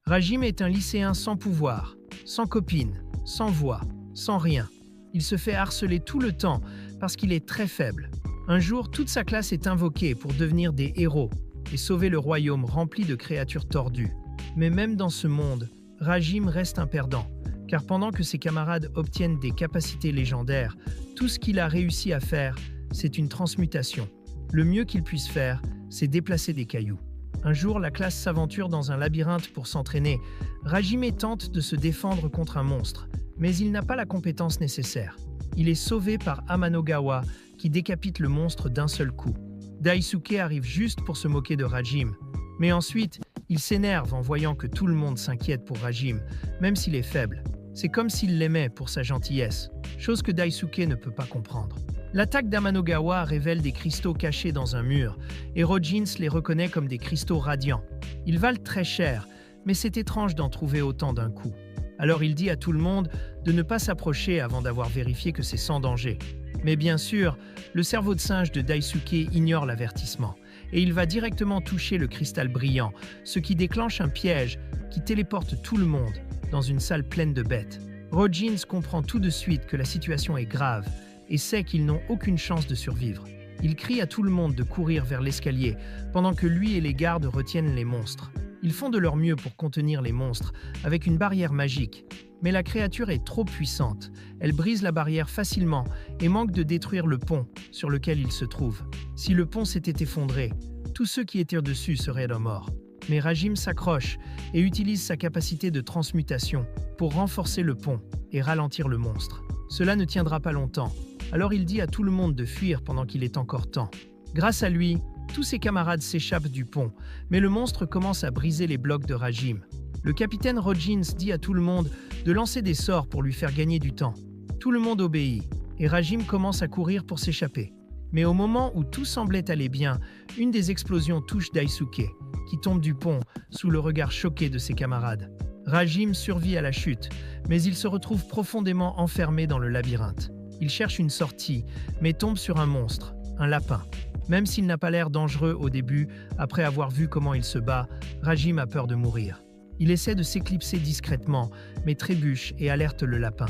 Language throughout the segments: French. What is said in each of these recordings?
Rajim est un lycéen sans pouvoir, sans copine, sans voix, sans rien. Il se fait harceler tout le temps parce qu'il est très faible. Un jour, toute sa classe est invoquée pour devenir des héros et sauver le royaume rempli de créatures tordues. Mais même dans ce monde, Rajim reste un perdant, car pendant que ses camarades obtiennent des capacités légendaires, tout ce qu'il a réussi à faire, c'est une transmutation. Le mieux qu'il puisse faire, c'est déplacer des cailloux. Un jour, la classe s'aventure dans un labyrinthe pour s'entraîner. Rajime tente de se défendre contre un monstre, mais il n'a pas la compétence nécessaire. Il est sauvé par Amanogawa, qui décapite le monstre d'un seul coup. Daisuke arrive juste pour se moquer de Rajime, mais ensuite, il s'énerve en voyant que tout le monde s'inquiète pour Rajime, même s'il est faible. C'est comme s'il l'aimait pour sa gentillesse, chose que Daisuke ne peut pas comprendre. L'attaque d'Amanogawa révèle des cristaux cachés dans un mur, et Rojins les reconnaît comme des cristaux radiants. Ils valent très cher, mais c'est étrange d'en trouver autant d'un coup. Alors il dit à tout le monde de ne pas s'approcher avant d'avoir vérifié que c'est sans danger. Mais bien sûr, le cerveau de singe de Daisuke ignore l'avertissement, et il va directement toucher le cristal brillant, ce qui déclenche un piège qui téléporte tout le monde dans une salle pleine de bêtes. Rojins comprend tout de suite que la situation est grave, et sait qu'ils n'ont aucune chance de survivre. Il crie à tout le monde de courir vers l'escalier, pendant que lui et les gardes retiennent les monstres. Ils font de leur mieux pour contenir les monstres, avec une barrière magique. Mais la créature est trop puissante. Elle brise la barrière facilement et manque de détruire le pont sur lequel il se trouve. Si le pont s'était effondré, tous ceux qui étaient dessus seraient morts. Mais Rajime s'accroche et utilise sa capacité de transmutation pour renforcer le pont et ralentir le monstre. Cela ne tiendra pas longtemps. Alors il dit à tout le monde de fuir pendant qu'il est encore temps. Grâce à lui, tous ses camarades s'échappent du pont, mais le monstre commence à briser les blocs de Rajime. Le capitaine Rojins dit à tout le monde de lancer des sorts pour lui faire gagner du temps. Tout le monde obéit, et Rajime commence à courir pour s'échapper. Mais au moment où tout semblait aller bien, une des explosions touche Daisuke, qui tombe du pont sous le regard choqué de ses camarades. Rajime survit à la chute, mais il se retrouve profondément enfermé dans le labyrinthe. Il cherche une sortie, mais tombe sur un monstre, un lapin. Même s'il n'a pas l'air dangereux au début, après avoir vu comment il se bat, Rajime a peur de mourir. Il essaie de s'éclipser discrètement, mais trébuche et alerte le lapin.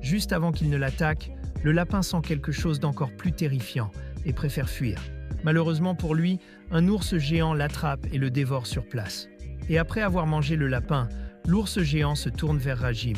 Juste avant qu'il ne l'attaque, le lapin sent quelque chose d'encore plus terrifiant et préfère fuir. Malheureusement pour lui, un ours géant l'attrape et le dévore sur place. Et après avoir mangé le lapin, l'ours géant se tourne vers Rajime.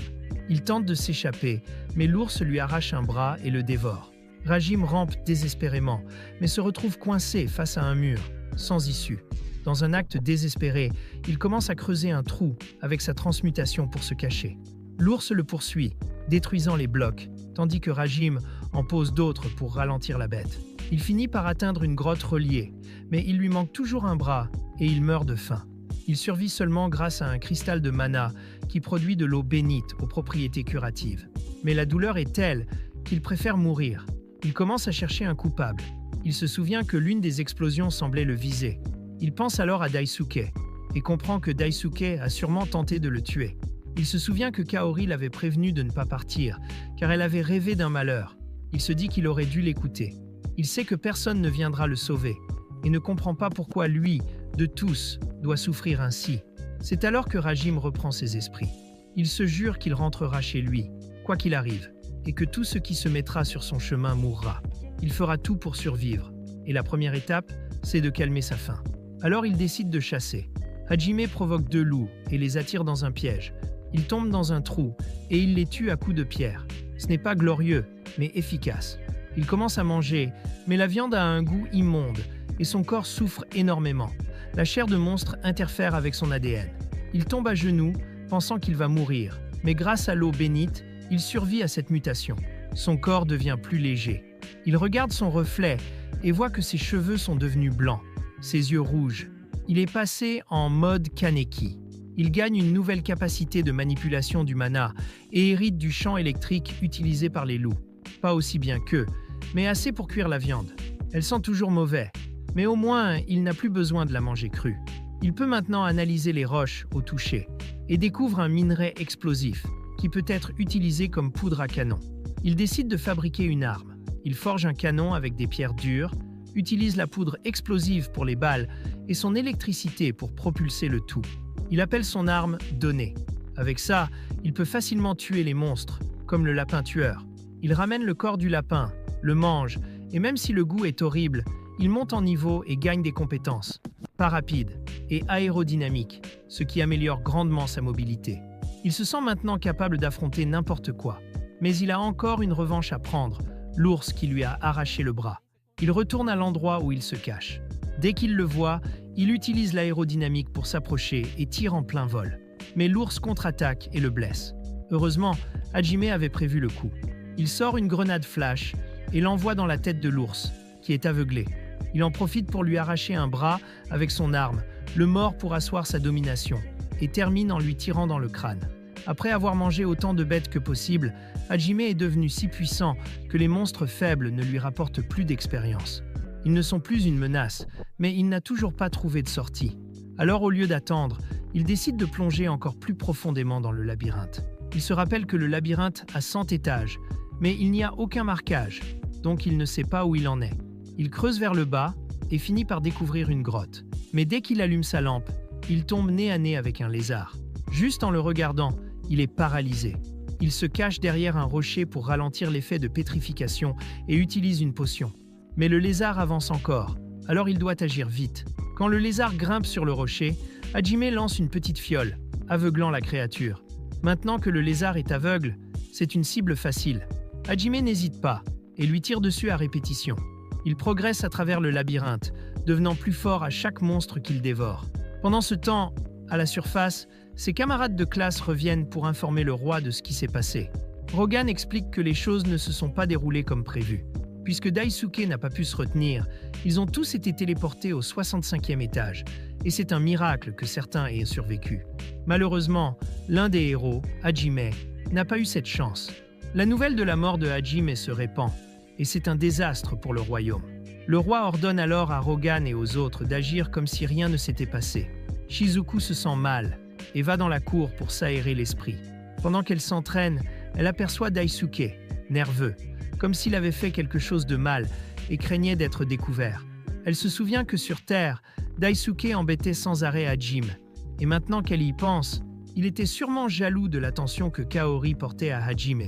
Il tente de s'échapper, mais l'ours lui arrache un bras et le dévore. Rajime rampe désespérément, mais se retrouve coincé face à un mur, sans issue. Dans un acte désespéré, il commence à creuser un trou avec sa transmutation pour se cacher. L'ours le poursuit, détruisant les blocs, tandis que Rajime en pose d'autres pour ralentir la bête. Il finit par atteindre une grotte reliée, mais il lui manque toujours un bras et il meurt de faim. Il survit seulement grâce à un cristal de mana qui produit de l'eau bénite aux propriétés curatives. Mais la douleur est telle qu'il préfère mourir. Il commence à chercher un coupable. Il se souvient que l'une des explosions semblait le viser. Il pense alors à Daisuke et comprend que Daisuke a sûrement tenté de le tuer. Il se souvient que Kaori l'avait prévenu de ne pas partir, car elle avait rêvé d'un malheur. Il se dit qu'il aurait dû l'écouter. Il sait que personne ne viendra le sauver et ne comprend pas pourquoi lui, de tous, doit souffrir ainsi. C'est alors que Rajime reprend ses esprits. Il se jure qu'il rentrera chez lui, quoi qu'il arrive, et que tout ce qui se mettra sur son chemin mourra. Il fera tout pour survivre, et la première étape, c'est de calmer sa faim. Alors il décide de chasser. Hajime provoque 2 loups et les attire dans un piège. Il tombe dans un trou et il les tue à coups de pierre. Ce n'est pas glorieux, mais efficace. Il commence à manger, mais la viande a un goût immonde et son corps souffre énormément. La chair de monstre interfère avec son ADN. Il tombe à genoux, pensant qu'il va mourir, mais grâce à l'eau bénite, il survit à cette mutation. Son corps devient plus léger. Il regarde son reflet et voit que ses cheveux sont devenus blancs, ses yeux rouges. Il est passé en mode Kaneki. Il gagne une nouvelle capacité de manipulation du mana et hérite du champ électrique utilisé par les loups. Pas aussi bien qu'eux, mais assez pour cuire la viande. Elle sent toujours mauvais, mais au moins il n'a plus besoin de la manger crue. Il peut maintenant analyser les roches au toucher et découvre un minerai explosif qui peut être utilisé comme poudre à canon. Il décide de fabriquer une arme. Il forge un canon avec des pierres dures, utilise la poudre explosive pour les balles et son électricité pour propulser le tout. Il appelle son arme « Donner ». Avec ça, il peut facilement tuer les monstres, comme le lapin tueur. Il ramène le corps du lapin, le mange, et même si le goût est horrible, il monte en niveau et gagne des compétences. Pas rapide et aérodynamique, ce qui améliore grandement sa mobilité. Il se sent maintenant capable d'affronter n'importe quoi. Mais il a encore une revanche à prendre, l'ours qui lui a arraché le bras. Il retourne à l'endroit où il se cache. Dès qu'il le voit, il utilise l'aérodynamique pour s'approcher et tire en plein vol. Mais l'ours contre-attaque et le blesse. Heureusement, Hajime avait prévu le coup. Il sort une grenade flash et l'envoie dans la tête de l'ours, qui est aveuglé. Il en profite pour lui arracher un bras avec son arme, le mord pour asseoir sa domination, et termine en lui tirant dans le crâne. Après avoir mangé autant de bêtes que possible, Hajime est devenu si puissant que les monstres faibles ne lui rapportent plus d'expérience. Ils ne sont plus une menace, mais il n'a toujours pas trouvé de sortie. Alors au lieu d'attendre, il décide de plonger encore plus profondément dans le labyrinthe. Il se rappelle que le labyrinthe a 100 étages, mais il n'y a aucun marquage, donc il ne sait pas où il en est. Il creuse vers le bas et finit par découvrir une grotte. Mais dès qu'il allume sa lampe, il tombe nez à nez avec un lézard. Juste en le regardant, il est paralysé. Il se cache derrière un rocher pour ralentir l'effet de pétrification et utilise une potion. Mais le lézard avance encore, alors il doit agir vite. Quand le lézard grimpe sur le rocher, Hajime lance une petite fiole, aveuglant la créature. Maintenant que le lézard est aveugle, c'est une cible facile. Hajime n'hésite pas et lui tire dessus à répétition. Il progresse à travers le labyrinthe, devenant plus fort à chaque monstre qu'il dévore. Pendant ce temps, à la surface, ses camarades de classe reviennent pour informer le roi de ce qui s'est passé. Rogan explique que les choses ne se sont pas déroulées comme prévu. Puisque Daisuke n'a pas pu se retenir, ils ont tous été téléportés au 65e étage, et c'est un miracle que certains aient survécu. Malheureusement, l'un des héros, Hajime, n'a pas eu cette chance. La nouvelle de la mort de Hajime se répand, et c'est un désastre pour le royaume. Le roi ordonne alors à Rogan et aux autres d'agir comme si rien ne s'était passé. Shizuku se sent mal et va dans la cour pour s'aérer l'esprit. Pendant qu'elle s'entraîne, elle aperçoit Daisuke, nerveux, comme s'il avait fait quelque chose de mal et craignait d'être découvert. Elle se souvient que sur Terre, Daisuke embêtait sans arrêt Hajime. Et maintenant qu'elle y pense, il était sûrement jaloux de l'attention que Kaori portait à Hajime.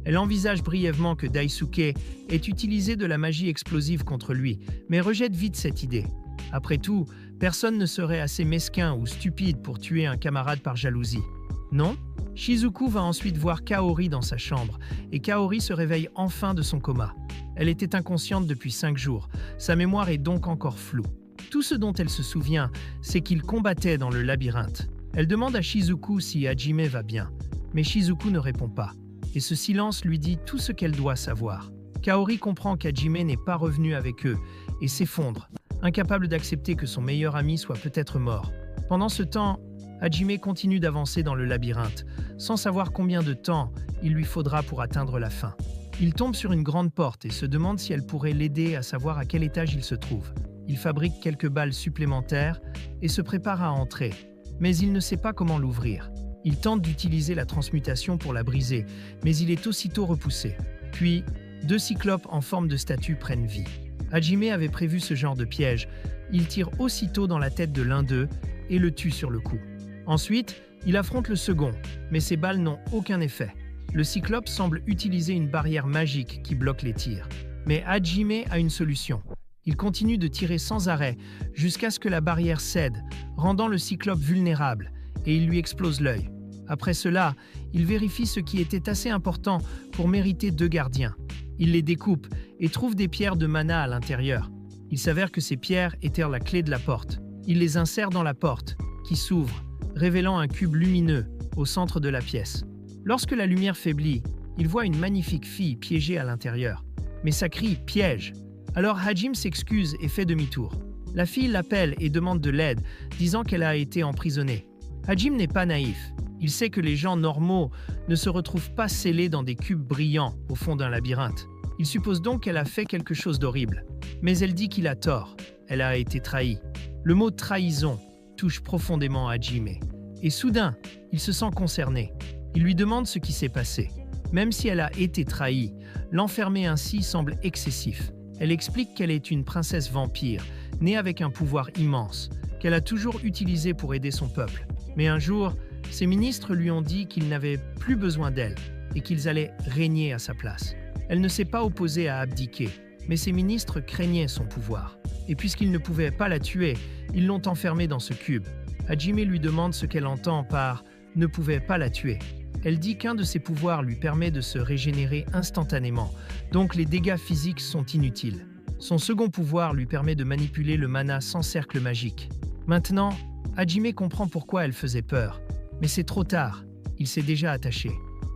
Elle envisage brièvement que Daisuke ait utilisé de la magie explosive contre lui, mais rejette vite cette idée. Après tout, personne ne serait assez mesquin ou stupide pour tuer un camarade par jalousie. Non? Shizuku va ensuite voir Kaori dans sa chambre, et Kaori se réveille enfin de son coma. Elle était inconsciente depuis 5 jours, sa mémoire est donc encore floue. Tout ce dont elle se souvient, c'est qu'ils combattaient dans le labyrinthe. Elle demande à Shizuku si Hajime va bien, mais Shizuku ne répond pas. Et ce silence lui dit tout ce qu'elle doit savoir. Kaori comprend qu'Hajime n'est pas revenu avec eux et s'effondre, incapable d'accepter que son meilleur ami soit peut-être mort. Pendant ce temps, Hajime continue d'avancer dans le labyrinthe, sans savoir combien de temps il lui faudra pour atteindre la fin. Il tombe sur une grande porte et se demande si elle pourrait l'aider à savoir à quel étage il se trouve. Il fabrique quelques balles supplémentaires et se prépare à entrer, mais il ne sait pas comment l'ouvrir. Il tente d'utiliser la transmutation pour la briser, mais il est aussitôt repoussé. Puis, 2 cyclopes en forme de statue prennent vie. Hajime avait prévu ce genre de piège. Il tire aussitôt dans la tête de l'un d'eux et le tue sur le coup. Ensuite, il affronte le second, mais ses balles n'ont aucun effet. Le cyclope semble utiliser une barrière magique qui bloque les tirs. Mais Hajime a une solution. Il continue de tirer sans arrêt jusqu'à ce que la barrière cède, rendant le cyclope vulnérable, et il lui explose l'œil. Après cela, il vérifie ce qui était assez important pour mériter 2 gardiens. Il les découpe et trouve des pierres de mana à l'intérieur. Il s'avère que ces pierres étaient la clé de la porte. Il les insère dans la porte, qui s'ouvre, révélant un cube lumineux au centre de la pièce. Lorsque la lumière faiblit, il voit une magnifique fille piégée à l'intérieur. Mais ça crie « piège ». Alors Hajime s'excuse et fait demi-tour. La fille l'appelle et demande de l'aide, disant qu'elle a été emprisonnée. Hajime n'est pas naïf. Il sait que les gens normaux ne se retrouvent pas scellés dans des cubes brillants au fond d'un labyrinthe. Il suppose donc qu'elle a fait quelque chose d'horrible. Mais elle dit qu'il a tort. Elle a été trahie. Le mot « trahison » touche profondément Hajime. Et soudain, il se sent concerné. Il lui demande ce qui s'est passé. Même si elle a été trahie, l'enfermer ainsi semble excessif. Elle explique qu'elle est une princesse vampire, née avec un pouvoir immense, qu'elle a toujours utilisé pour aider son peuple. Mais un jour, ses ministres lui ont dit qu'ils n'avaient plus besoin d'elle et qu'ils allaient régner à sa place. Elle ne s'est pas opposée à abdiquer, mais ses ministres craignaient son pouvoir. Et puisqu'ils ne pouvaient pas la tuer, ils l'ont enfermée dans ce cube. Hajime lui demande ce qu'elle entend par « ne pouvait pas la tuer ». Elle dit qu'un de ses pouvoirs lui permet de se régénérer instantanément, donc les dégâts physiques sont inutiles. Son second pouvoir lui permet de manipuler le mana sans cercle magique. Maintenant, Hajime comprend pourquoi elle faisait peur. Mais c'est trop tard, il s'est déjà attaché.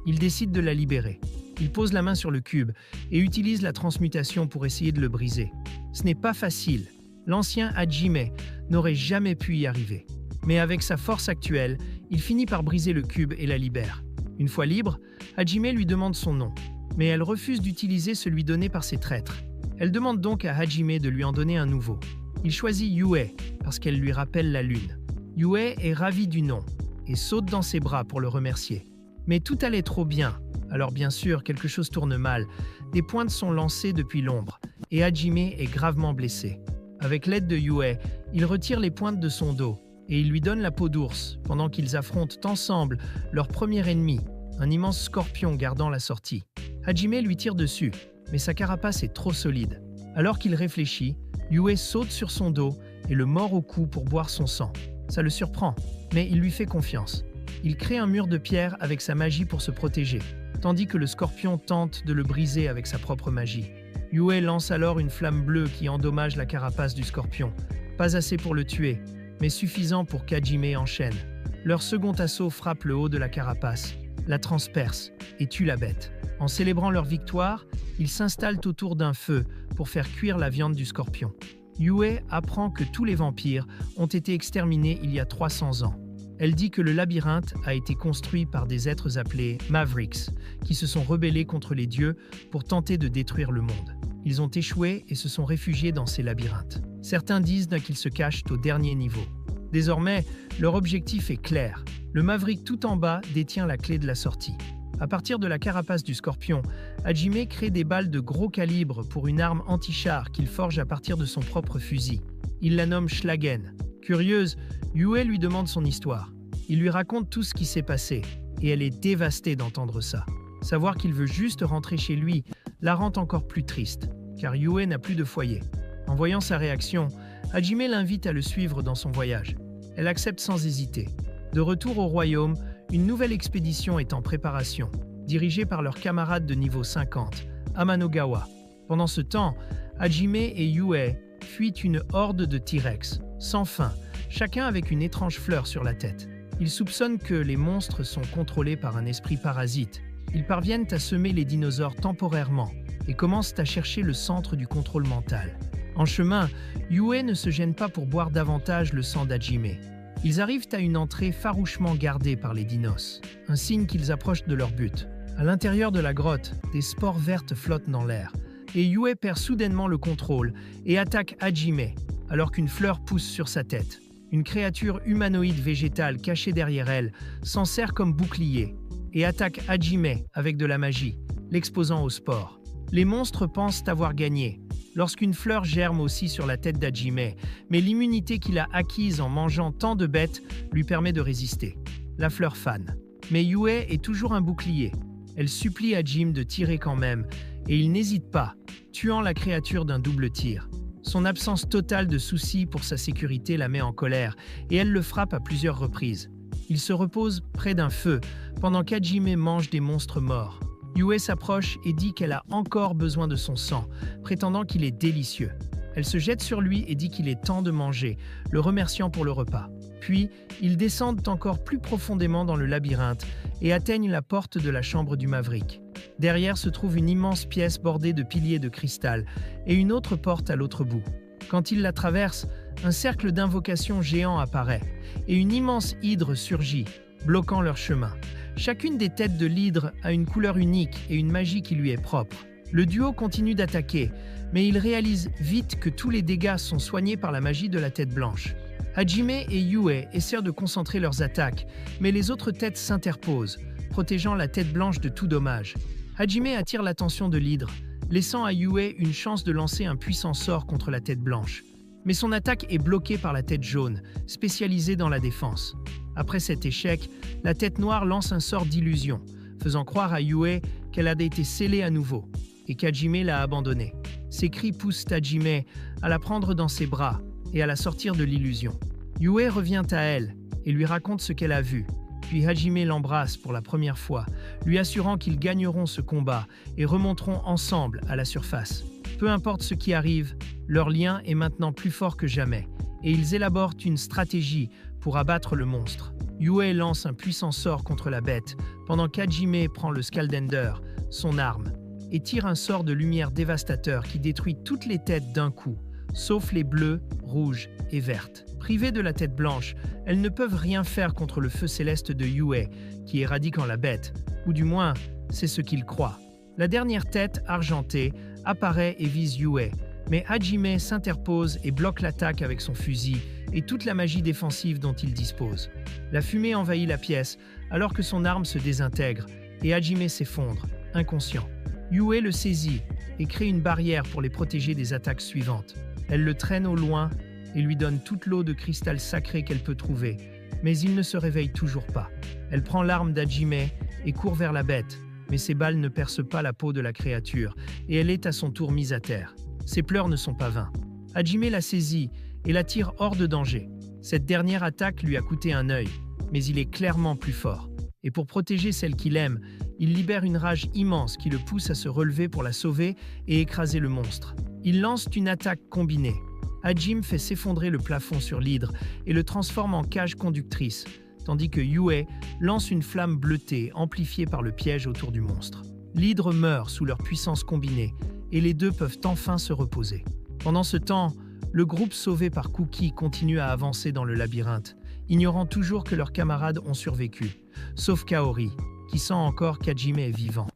Il décide de la libérer. Il pose la main sur le cube et utilise la transmutation pour essayer de le briser. Ce n'est pas facile. L'ancien Hajime n'aurait jamais pu y arriver. Mais avec sa force actuelle, il finit par briser le cube et la libère. Une fois libre, Hajime lui demande son nom, mais elle refuse d'utiliser celui donné par ses traîtres. Elle demande donc à Hajime de lui en donner un nouveau. Il choisit Yue parce qu'elle lui rappelle la lune. Yue est ravie du nom et saute dans ses bras pour le remercier. Mais tout allait trop bien, alors bien sûr quelque chose tourne mal. Des pointes sont lancées depuis l'ombre et Hajime est gravement blessé. Avec l'aide de Yue, il retire les pointes de son dos et il lui donne la peau d'ours pendant qu'ils affrontent ensemble leur premier ennemi, un immense scorpion gardant la sortie. Hajime lui tire dessus, mais sa carapace est trop solide. Alors qu'il réfléchit, Yue saute sur son dos et le mord au cou pour boire son sang. Ça le surprend, mais il lui fait confiance. Il crée un mur de pierre avec sa magie pour se protéger, tandis que le scorpion tente de le briser avec sa propre magie. Yue lance alors une flamme bleue qui endommage la carapace du scorpion. Pas assez pour le tuer, mais suffisant pour qu'Hajime enchaîne. Leur second assaut frappe le haut de la carapace, la transperce et tue la bête. En célébrant leur victoire, ils s'installent autour d'un feu pour faire cuire la viande du scorpion. Yue apprend que tous les vampires ont été exterminés il y a 300 ans. Elle dit que le labyrinthe a été construit par des êtres appelés Mavericks, qui se sont rebellés contre les dieux pour tenter de détruire le monde. Ils ont échoué et se sont réfugiés dans ces labyrinthes. Certains disent qu'ils se cachent au dernier niveau. Désormais, leur objectif est clair. Le Maverick tout en bas détient la clé de la sortie. À partir de la carapace du scorpion, Hajime crée des balles de gros calibre pour une arme anti-char qu'il forge à partir de son propre fusil. Il la nomme Schlagen. Curieuse, Yue lui demande son histoire. Il lui raconte tout ce qui s'est passé, et elle est dévastée d'entendre ça. Savoir qu'il veut juste rentrer chez lui la rend encore plus triste, car Yue n'a plus de foyer. En voyant sa réaction, Hajime l'invite à le suivre dans son voyage. Elle accepte sans hésiter. De retour au royaume, une nouvelle expédition est en préparation, dirigée par leur camarade de niveau 50, Amanogawa. Pendant ce temps, Hajime et Yue fuient une horde de T-Rex, sans fin, chacun avec une étrange fleur sur la tête. Ils soupçonnent que les monstres sont contrôlés par un esprit parasite. Ils parviennent à semer les dinosaures temporairement et commencent à chercher le centre du contrôle mental. En chemin, Yue ne se gêne pas pour boire davantage le sang d'Hajime. Ils arrivent à une entrée farouchement gardée par les dinos, un signe qu'ils approchent de leur but. À l'intérieur de la grotte, des spores vertes flottent dans l'air, et Yue perd soudainement le contrôle et attaque Hajime, alors qu'une fleur pousse sur sa tête. Une créature humanoïde végétale cachée derrière elle s'en sert comme bouclier et attaque Hajime avec de la magie, l'exposant aux spores. Les monstres pensent avoir gagné, lorsqu'une fleur germe aussi sur la tête d'Hajime, mais l'immunité qu'il a acquise en mangeant tant de bêtes lui permet de résister. La fleur fane. Mais Yue est toujours un bouclier. Elle supplie Hajime de tirer quand même, et il n'hésite pas, tuant la créature d'un double tir. Son absence totale de soucis pour sa sécurité la met en colère, et elle le frappe à plusieurs reprises. Il se repose près d'un feu, pendant qu'Hajime mange des monstres morts. Yue s'approche et dit qu'elle a encore besoin de son sang, prétendant qu'il est délicieux. Elle se jette sur lui et dit qu'il est temps de manger, le remerciant pour le repas. Puis, ils descendent encore plus profondément dans le labyrinthe et atteignent la porte de la chambre du Maverick. Derrière se trouve une immense pièce bordée de piliers de cristal et une autre porte à l'autre bout. Quand ils la traversent, un cercle d'invocations géant apparaît et une immense hydre surgit, bloquant leur chemin. Chacune des têtes de l'hydre a une couleur unique et une magie qui lui est propre. Le duo continue d'attaquer, mais il réalise vite que tous les dégâts sont soignés par la magie de la tête blanche. Hajime et Yue essaient de concentrer leurs attaques, mais les autres têtes s'interposent, protégeant la tête blanche de tout dommage. Hajime attire l'attention de l'hydre, laissant à Yue une chance de lancer un puissant sort contre la tête blanche. Mais son attaque est bloquée par la tête jaune, spécialisée dans la défense. Après cet échec, la tête noire lance un sort d'illusion, faisant croire à Yue qu'elle a été scellée à nouveau, et qu'Hajime l'a abandonnée. Ses cris poussent Hajime à la prendre dans ses bras et à la sortir de l'illusion. Yue revient à elle et lui raconte ce qu'elle a vu. Puis Hajime l'embrasse pour la première fois, lui assurant qu'ils gagneront ce combat et remonteront ensemble à la surface. Peu importe ce qui arrive, leur lien est maintenant plus fort que jamais, et ils élaborent une stratégie pour abattre le monstre. Yue lance un puissant sort contre la bête, pendant qu'Hajime prend le Scaldender, son arme, et tire un sort de lumière dévastateur qui détruit toutes les têtes d'un coup, sauf les bleues, rouges et vertes. Privées de la tête blanche, elles ne peuvent rien faire contre le feu céleste de Yue, qui éradique la bête, ou du moins, c'est ce qu'il croit. La dernière tête, argentée, apparaît et vise Yue, mais Hajime s'interpose et bloque l'attaque avec son fusil et toute la magie défensive dont il dispose. La fumée envahit la pièce alors que son arme se désintègre et Hajime s'effondre, inconscient. Yue le saisit et crée une barrière pour les protéger des attaques suivantes. Elle le traîne au loin et lui donne toute l'eau de cristal sacré qu'elle peut trouver, mais il ne se réveille toujours pas. Elle prend l'arme d'Hajime et court vers la bête, mais ses balles ne percent pas la peau de la créature et elle est à son tour mise à terre. Ses pleurs ne sont pas vains. Hajime la saisit et la tire hors de danger. Cette dernière attaque lui a coûté un œil, mais il est clairement plus fort. Et pour protéger celle qu'il aime, il libère une rage immense qui le pousse à se relever pour la sauver et écraser le monstre. Il lance une attaque combinée. Hajime fait s'effondrer le plafond sur l'hydre et le transforme en cage conductrice, tandis que Yue lance une flamme bleutée amplifiée par le piège autour du monstre. L'hydre meurt sous leur puissance combinée et les deux peuvent enfin se reposer. Pendant ce temps, le groupe sauvé par Cookie continue à avancer dans le labyrinthe, ignorant toujours que leurs camarades ont survécu, sauf Kaori, qui sent encore qu'Hajime est vivant.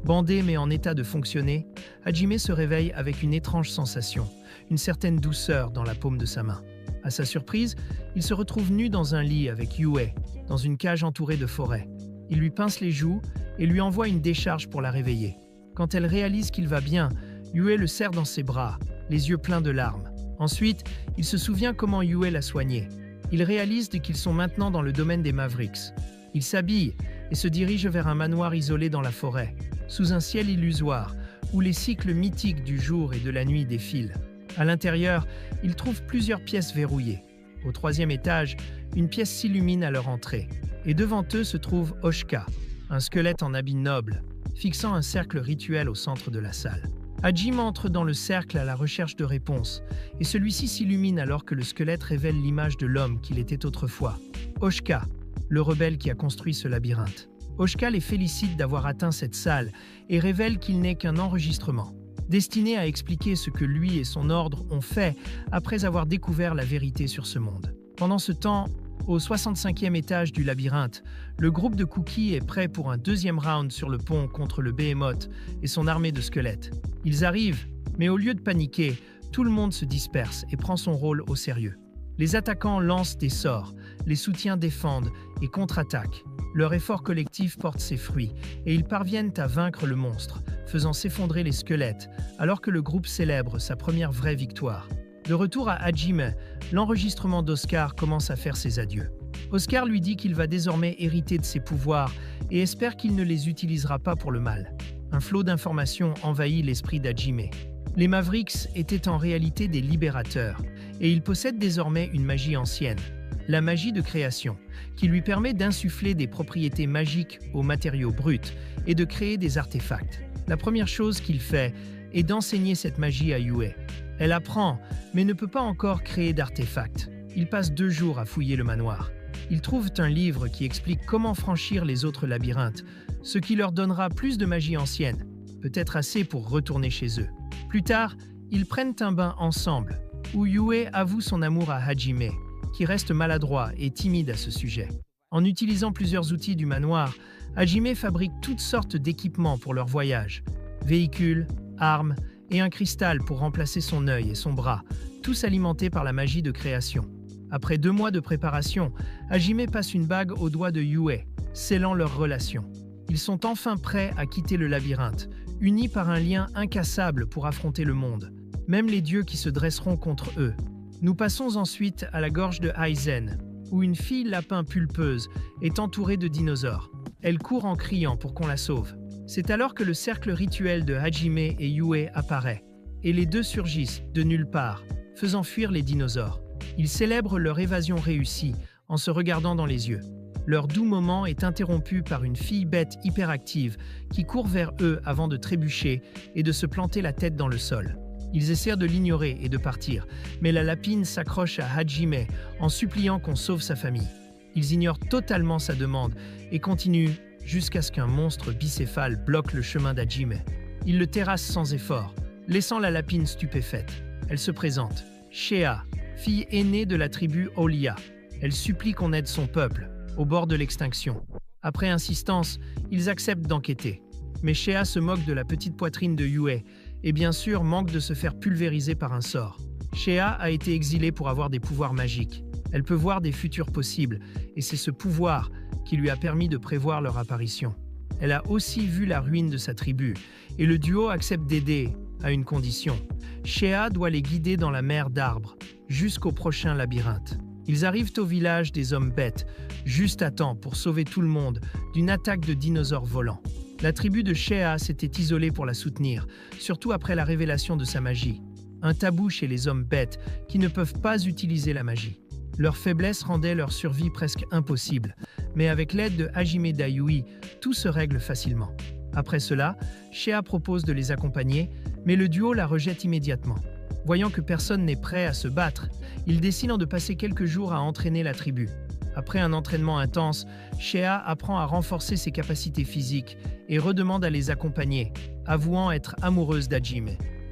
Bandé mais en état de fonctionner, Hajime se réveille avec une étrange sensation, une certaine douceur dans la paume de sa main. À sa surprise, il se retrouve nu dans un lit avec Yue, dans une cage entourée de forêt. Il lui pince les joues et lui envoie une décharge pour la réveiller. Quand elle réalise qu'il va bien, Yue le serre dans ses bras, les yeux pleins de larmes. Ensuite, il se souvient comment Yue l'a soigné. Il réalise qu'ils sont maintenant dans le domaine des Mavericks. Il s'habille et se dirige vers un manoir isolé dans la forêt, sous un ciel illusoire, où les cycles mythiques du jour et de la nuit défilent. À l'intérieur, il trouve plusieurs pièces verrouillées. Au 3e étage, une pièce s'illumine à leur entrée. Et devant eux se trouve Oshka, un squelette en habit noble, fixant un cercle rituel au centre de la salle. Hajime entre dans le cercle à la recherche de réponses, et celui-ci s'illumine alors que le squelette révèle l'image de l'homme qu'il était autrefois. Oshka, le rebelle qui a construit ce labyrinthe. Oshka les félicite d'avoir atteint cette salle et révèle qu'il n'est qu'un enregistrement, destiné à expliquer ce que lui et son ordre ont fait après avoir découvert la vérité sur ce monde. Pendant ce temps, au 65e étage du labyrinthe, le groupe de Cookie est prêt pour un deuxième round sur le pont contre le Behemoth et son armée de squelettes. Ils arrivent, mais au lieu de paniquer, tout le monde se disperse et prend son rôle au sérieux. Les attaquants lancent des sorts, les soutiens défendent et contre-attaquent. Leur effort collectif porte ses fruits et ils parviennent à vaincre le monstre, faisant s'effondrer les squelettes, alors que le groupe célèbre sa première vraie victoire. De retour à Hajime, l'enregistrement d'Oscar commence à faire ses adieux. Oscar lui dit qu'il va désormais hériter de ses pouvoirs et espère qu'il ne les utilisera pas pour le mal. Un flot d'informations envahit l'esprit d'Hajime. Les Mavericks étaient en réalité des libérateurs, et ils possèdent désormais une magie ancienne, la magie de création, qui lui permet d'insuffler des propriétés magiques aux matériaux bruts et de créer des artefacts. La première chose qu'il fait est d'enseigner cette magie à Yue. Elle apprend, mais ne peut pas encore créer d'artefacts. Ils passent 2 jours à fouiller le manoir. Ils trouvent un livre qui explique comment franchir les autres labyrinthes, ce qui leur donnera plus de magie ancienne, peut-être assez pour retourner chez eux. Plus tard, ils prennent un bain ensemble, où Yue avoue son amour à Hajime, qui reste maladroit et timide à ce sujet. En utilisant plusieurs outils du manoir, Hajime fabrique toutes sortes d'équipements pour leur voyage, véhicules, armes et un cristal pour remplacer son œil et son bras, tous alimentés par la magie de création. Après 2 mois de préparation, Hajime passe une bague au doigt de Yue, scellant leur relation. Ils sont enfin prêts à quitter le labyrinthe, unis par un lien incassable pour affronter le monde, même les dieux qui se dresseront contre eux. Nous passons ensuite à la gorge de Aizen, où une fille lapin pulpeuse est entourée de dinosaures. Elle court en criant pour qu'on la sauve. C'est alors que le cercle rituel de Hajime et Yue apparaît, et les deux surgissent de nulle part, faisant fuir les dinosaures. Ils célèbrent leur évasion réussie en se regardant dans les yeux. Leur doux moment est interrompu par une fille bête hyperactive qui court vers eux avant de trébucher et de se planter la tête dans le sol. Ils essaient de l'ignorer et de partir, mais la lapine s'accroche à Hajime en suppliant qu'on sauve sa famille. Ils ignorent totalement sa demande et continuent jusqu'à ce qu'un monstre bicéphale bloque le chemin d'Hajime. Il le terrasse sans effort, laissant la lapine stupéfaite. Elle se présente. Shea, fille aînée de la tribu Olia. Elle supplie qu'on aide son peuple, au bord de l'extinction. Après insistance, ils acceptent d'enquêter. Mais Shea se moque de la petite poitrine de Yue et bien sûr manque de se faire pulvériser par un sort. Shea a été exilée pour avoir des pouvoirs magiques. Elle peut voir des futurs possibles et c'est ce pouvoir qui lui a permis de prévoir leur apparition. Elle a aussi vu la ruine de sa tribu et le duo accepte d'aider à une condition. Shea doit les guider dans la mer d'arbres jusqu'au prochain labyrinthe. Ils arrivent au village des hommes bêtes, juste à temps pour sauver tout le monde d'une attaque de dinosaures volants. La tribu de Shea s'était isolée pour la soutenir, surtout après la révélation de sa magie. Un tabou chez les hommes bêtes qui ne peuvent pas utiliser la magie. Leur faiblesse rendait leur survie presque impossible, mais avec l'aide de Hajime Dayui, tout se règle facilement. Après cela, Shea propose de les accompagner, mais le duo la rejette immédiatement. Voyant que personne n'est prêt à se battre, ils décident de passer quelques jours à entraîner la tribu. Après un entraînement intense, Shea apprend à renforcer ses capacités physiques et redemande à les accompagner, avouant être amoureuse d'Hajime.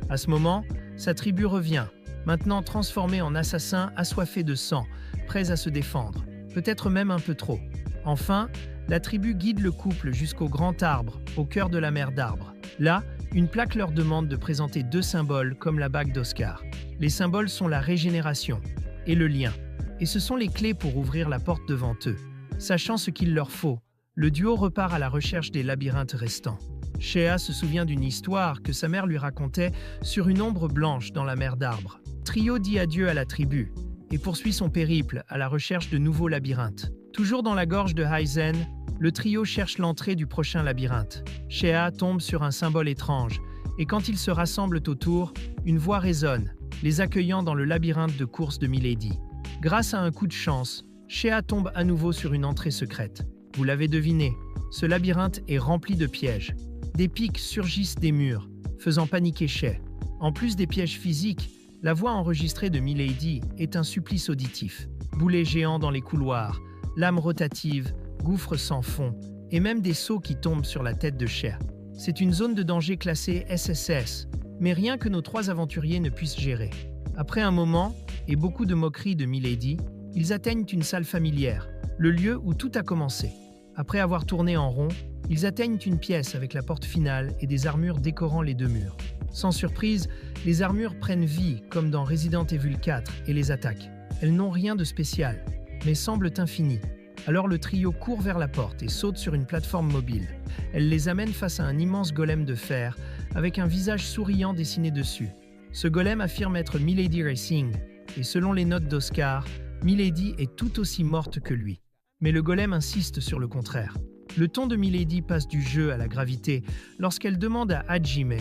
À ce moment, sa tribu revient, maintenant transformée en assassins assoiffés de sang, prêts à se défendre, peut-être même un peu trop. Enfin, la tribu guide le couple jusqu'au grand arbre, au cœur de la mer d'arbres. Là, une plaque leur demande de présenter deux symboles comme la bague d'Oscar. Les symboles sont la régénération et le lien. Et ce sont les clés pour ouvrir la porte devant eux. Sachant ce qu'il leur faut, le duo repart à la recherche des labyrinthes restants. Shea se souvient d'une histoire que sa mère lui racontait sur une ombre blanche dans la mer d'arbres. Trio dit adieu à la tribu et poursuit son périple à la recherche de nouveaux labyrinthes. Toujours dans la gorge de Aizen, le trio cherche l'entrée du prochain labyrinthe. Shea tombe sur un symbole étrange, et quand ils se rassemblent autour, une voix résonne, les accueillant dans le labyrinthe de course de Milady. Grâce à un coup de chance, Shea tombe à nouveau sur une entrée secrète. Vous l'avez deviné, ce labyrinthe est rempli de pièges. Des pics surgissent des murs, faisant paniquer Shea. En plus des pièges physiques, la voix enregistrée de Milady est un supplice auditif. Boulets géants dans les couloirs, lames rotatives, gouffres sans fond, et même des seaux qui tombent sur la tête de Shea. C'est une zone de danger classée SSS, mais rien que nos trois aventuriers ne puissent gérer. Après un moment, et beaucoup de moqueries de Milady, ils atteignent une salle familière, le lieu où tout a commencé. Après avoir tourné en rond, ils atteignent une pièce avec la porte finale et des armures décorant les deux murs. Sans surprise, les armures prennent vie comme dans Resident Evil 4 et les attaquent. Elles n'ont rien de spécial, mais semblent infinies. Alors le trio court vers la porte et saute sur une plateforme mobile. Elle les amène face à un immense golem de fer avec un visage souriant dessiné dessus. Ce golem affirme être Milady Racing et selon les notes d'Oscar, Milady est tout aussi morte que lui. Mais le golem insiste sur le contraire. Le ton de Milady passe du jeu à la gravité lorsqu'elle demande à Hajime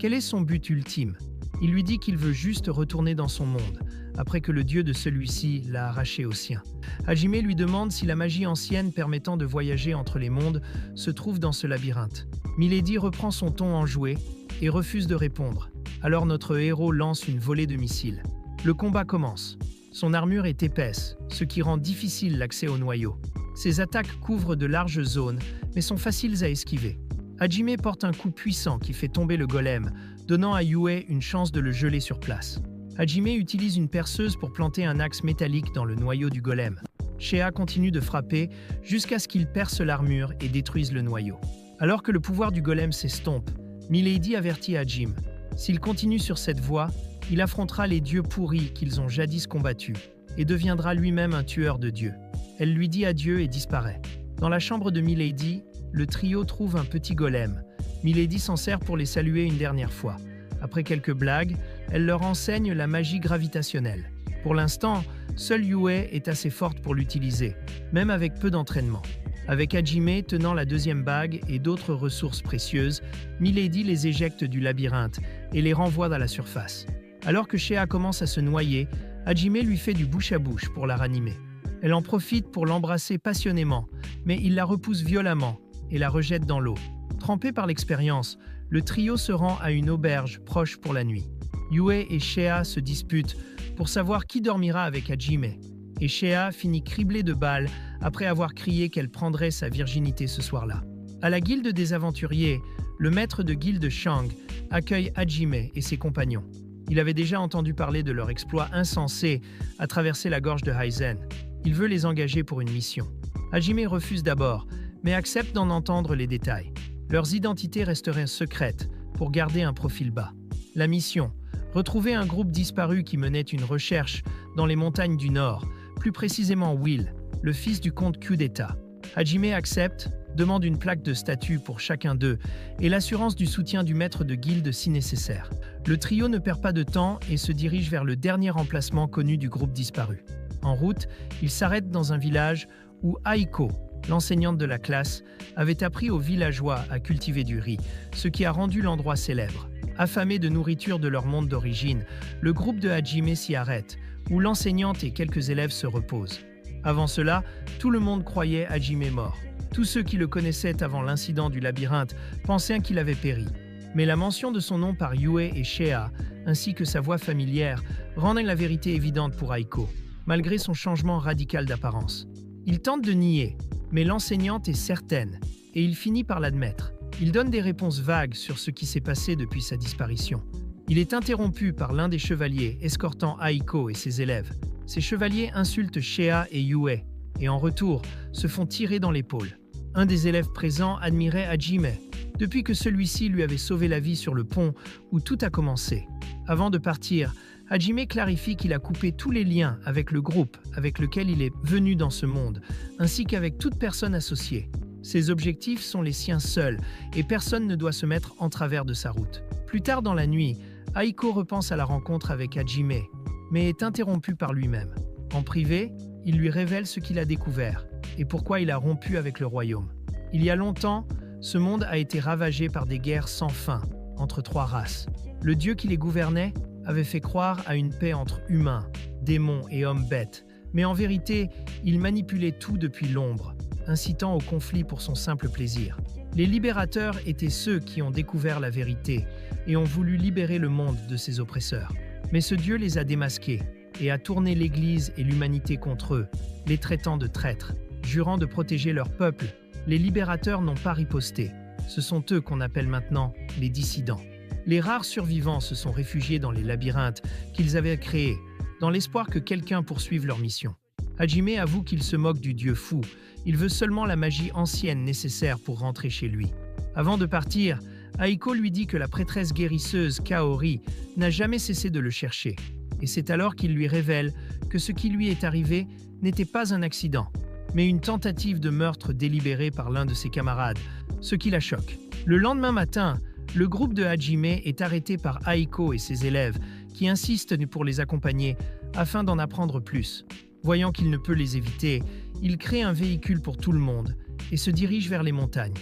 quel est son but ultime. Il lui dit qu'il veut juste retourner dans son monde, après que le dieu de celui-ci l'a arraché au sien. Hajime lui demande si la magie ancienne permettant de voyager entre les mondes se trouve dans ce labyrinthe. Milady reprend son ton enjoué et refuse de répondre. Alors notre héros lance une volée de missiles. Le combat commence. Son armure est épaisse, ce qui rend difficile l'accès au noyau. Ses attaques couvrent de larges zones, mais sont faciles à esquiver. Hajime porte un coup puissant qui fait tomber le golem, donnant à Yue une chance de le geler sur place. Hajime utilise une perceuse pour planter un axe métallique dans le noyau du golem. Shea continue de frapper jusqu'à ce qu'il perce l'armure et détruise le noyau. Alors que le pouvoir du golem s'estompe, Milady avertit Hajime. S'il continue sur cette voie, il affrontera les dieux pourris qu'ils ont jadis combattus et deviendra lui-même un tueur de dieux. Elle lui dit adieu et disparaît. Dans la chambre de Milady, le trio trouve un petit golem. Milady s'en sert pour les saluer une dernière fois. Après quelques blagues, elle leur enseigne la magie gravitationnelle. Pour l'instant, seule Yue est assez forte pour l'utiliser, même avec peu d'entraînement. Avec Hajime tenant la deuxième bague et d'autres ressources précieuses, Milady les éjecte du labyrinthe et les renvoie à la surface. Alors que Shea commence à se noyer, Hajime lui fait du bouche à bouche pour la ranimer. Elle en profite pour l'embrasser passionnément, mais il la repousse violemment et la rejette dans l'eau. Trempé par l'expérience, le trio se rend à une auberge proche pour la nuit. Yue et Shea se disputent pour savoir qui dormira avec Hajime, et Shea finit criblée de balles après avoir crié qu'elle prendrait sa virginité ce soir-là. À la guilde des aventuriers, le maître de guilde Shang accueille Hajime et ses compagnons. Il avait déjà entendu parler de leur exploit insensé à traverser la gorge de Haizen. Il veut les engager pour une mission. Hajime refuse d'abord, mais accepte d'en entendre les détails. Leurs identités resteraient secrètes pour garder un profil bas. La mission: retrouver un groupe disparu qui menait une recherche dans les montagnes du Nord, plus précisément Will, le fils du comte Kudeta. Hajime accepte, demande une plaque de statut pour chacun d'eux et l'assurance du soutien du maître de guilde si nécessaire. Le trio ne perd pas de temps et se dirige vers le dernier emplacement connu du groupe disparu. En route, ils s'arrêtent dans un village où Aiko, l'enseignante de la classe, avait appris aux villageois à cultiver du riz, ce qui a rendu l'endroit célèbre. Affamés de nourriture de leur monde d'origine, le groupe de Hajime s'y arrête, où l'enseignante et quelques élèves se reposent. Avant cela, tout le monde croyait Hajime mort. Tous ceux qui le connaissaient avant l'incident du labyrinthe pensaient qu'il avait péri. Mais la mention de son nom par Yue et Shea, ainsi que sa voix familière, rendait la vérité évidente pour Aiko, malgré son changement radical d'apparence. Il tente de nier, mais l'enseignante est certaine, et il finit par l'admettre. Il donne des réponses vagues sur ce qui s'est passé depuis sa disparition. Il est interrompu par l'un des chevaliers escortant Aiko et ses élèves. Ces chevaliers insultent Shea et Yue, et en retour, se font tirer dans l'épaule. Un des élèves présents admirait Hajime, depuis que celui-ci lui avait sauvé la vie sur le pont où tout a commencé. Avant de partir, Hajime clarifie qu'il a coupé tous les liens avec le groupe avec lequel il est venu dans ce monde, ainsi qu'avec toute personne associée. Ses objectifs sont les siens seuls, et personne ne doit se mettre en travers de sa route. Plus tard dans la nuit, Aiko repense à la rencontre avec Hajime, mais est interrompu par lui-même. En privé, il lui révèle ce qu'il a découvert et pourquoi il a rompu avec le royaume. Il y a longtemps, ce monde a été ravagé par des guerres sans fin entre trois races. Le dieu qui les gouvernait avait fait croire à une paix entre humains, démons et hommes bêtes, mais en vérité, il manipulait tout depuis l'ombre, incitant au conflit pour son simple plaisir. Les libérateurs étaient ceux qui ont découvert la vérité et ont voulu libérer le monde de ses oppresseurs. Mais ce Dieu les a démasqués et a tourné l'Église et l'humanité contre eux, les traitant de traîtres. Jurant de protéger leur peuple, les libérateurs n'ont pas riposté. Ce sont eux qu'on appelle maintenant les dissidents. Les rares survivants se sont réfugiés dans les labyrinthes qu'ils avaient créés, dans l'espoir que quelqu'un poursuive leur mission. Hajime avoue qu'il se moque du dieu fou. Il veut seulement la magie ancienne nécessaire pour rentrer chez lui. Avant de partir, Aiko lui dit que la prêtresse guérisseuse Kaori n'a jamais cessé de le chercher. Et c'est alors qu'il lui révèle que ce qui lui est arrivé n'était pas un accident, mais une tentative de meurtre délibérée par l'un de ses camarades, ce qui la choque. Le lendemain matin, le groupe de Hajime est arrêté par Aiko et ses élèves, qui insistent pour les accompagner afin d'en apprendre plus. Voyant qu'il ne peut les éviter, il crée un véhicule pour tout le monde et se dirige vers les montagnes.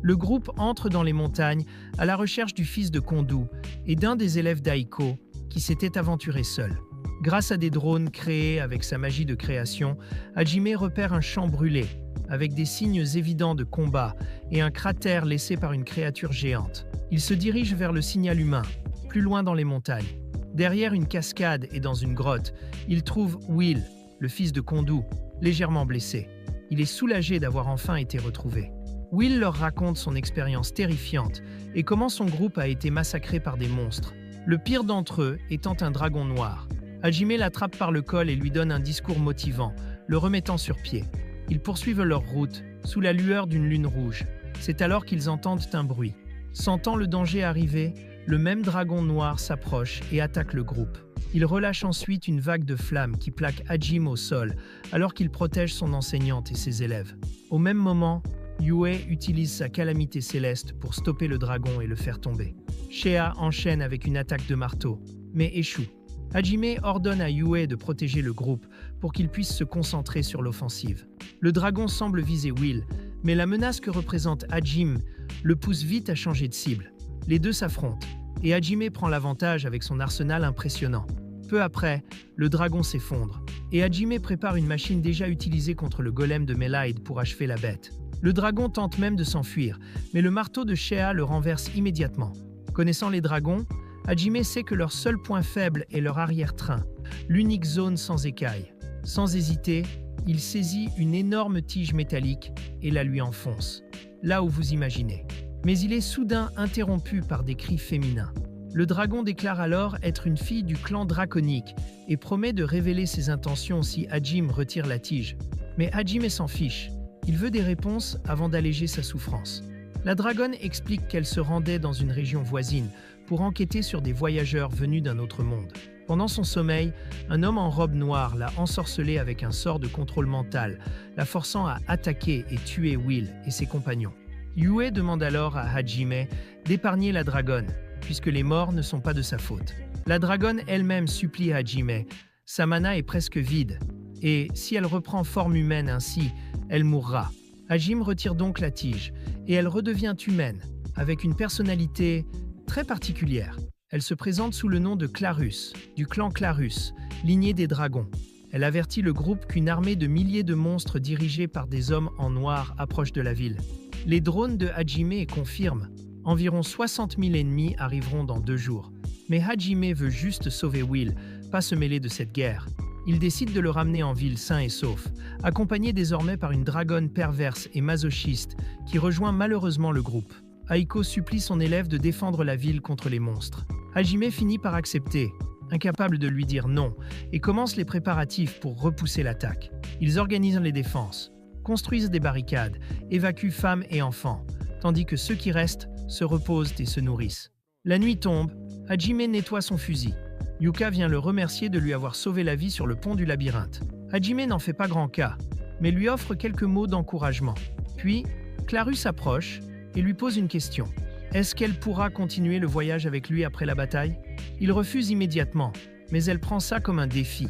Le groupe entre dans les montagnes à la recherche du fils de Kondu et d'un des élèves d'Aiko qui s'était aventuré seul. Grâce à des drones créés avec sa magie de création, Hajime repère un champ brûlé, avec des signes évidents de combat et un cratère laissé par une créature géante. Il se dirige vers le signal humain, plus loin dans les montagnes. Derrière une cascade et dans une grotte, il trouve Will, le fils de Kondu, légèrement blessé. Il est soulagé d'avoir enfin été retrouvé. Will leur raconte son expérience terrifiante et comment son groupe a été massacré par des monstres, le pire d'entre eux étant un dragon noir. Hajime l'attrape par le col et lui donne un discours motivant, le remettant sur pied. Ils poursuivent leur route, sous la lueur d'une lune rouge. C'est alors qu'ils entendent un bruit. Sentant le danger arriver, le même dragon noir s'approche et attaque le groupe. Il relâche ensuite une vague de flammes qui plaque Hajime au sol, alors qu'il protège son enseignante et ses élèves. Au même moment, Yue utilise sa calamité céleste pour stopper le dragon et le faire tomber. Shea enchaîne avec une attaque de marteau, mais échoue. Hajime ordonne à Yue de protéger le groupe pour qu'il puisse se concentrer sur l'offensive. Le dragon semble viser Will, mais la menace que représente Hajime le pousse vite à changer de cible. Les deux s'affrontent, et Hajime prend l'avantage avec son arsenal impressionnant. Peu après, le dragon s'effondre, et Hajime prépare une machine déjà utilisée contre le golem de Melaid pour achever la bête. Le dragon tente même de s'enfuir, mais le marteau de Shea le renverse immédiatement. Connaissant les dragons, Hajime sait que leur seul point faible est leur arrière-train, l'unique zone sans écailles. Sans hésiter, il saisit une énorme tige métallique et la lui enfonce, là où vous imaginez. Mais il est soudain interrompu par des cris féminins. Le dragon déclare alors être une fille du clan draconique et promet de révéler ses intentions si Hajime retire la tige. Mais Hajime s'en fiche, il veut des réponses avant d'alléger sa souffrance. La dragonne explique qu'elle se rendait dans une région voisine pour enquêter sur des voyageurs venus d'un autre monde. Pendant son sommeil, un homme en robe noire l'a ensorcelée avec un sort de contrôle mental, la forçant à attaquer et tuer Will et ses compagnons. Yue demande alors à Hajime d'épargner la dragonne, puisque les morts ne sont pas de sa faute. La dragonne elle-même supplie Hajime, sa mana est presque vide, et si elle reprend forme humaine ainsi, elle mourra. Hajime retire donc la tige, et elle redevient humaine, avec une personnalité très particulière. Elle se présente sous le nom de Clarus, du clan Clarus, lignée des dragons. Elle avertit le groupe qu'une armée de milliers de monstres dirigés par des hommes en noir approche de la ville. Les drones de Hajime confirment. Environ 60 000 ennemis arriveront dans 2 jours. Mais Hajime veut juste sauver Will, pas se mêler de cette guerre. Il décide de le ramener en ville sain et sauf, accompagné désormais par une dragonne perverse et masochiste qui rejoint malheureusement le groupe. Aiko supplie son élève de défendre la ville contre les monstres. Hajime finit par accepter, incapable de lui dire non, et commence les préparatifs pour repousser l'attaque. Ils organisent les défenses, construisent des barricades, évacuent femmes et enfants, tandis que ceux qui restent se reposent et se nourrissent. La nuit tombe, Hajime nettoie son fusil. Yuka vient le remercier de lui avoir sauvé la vie sur le pont du labyrinthe. Hajime n'en fait pas grand cas, mais lui offre quelques mots d'encouragement. Puis, Clarus approche et lui pose une question. Est-ce qu'elle pourra continuer le voyage avec lui après la bataille? Il refuse immédiatement, mais elle prend ça comme un défi.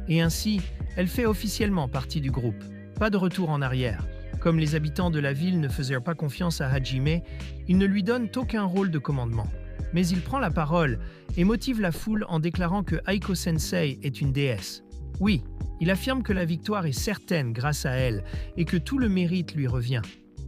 Et ainsi, elle fait officiellement partie du groupe. Pas de retour en arrière. Comme les habitants de la ville ne faisaient pas confiance à Hajime, ils ne lui donnent aucun rôle de commandement. Mais il prend la parole et motive la foule en déclarant que Aiko Sensei est une déesse. Oui, il affirme que la victoire est certaine grâce à elle et que tout le mérite lui revient.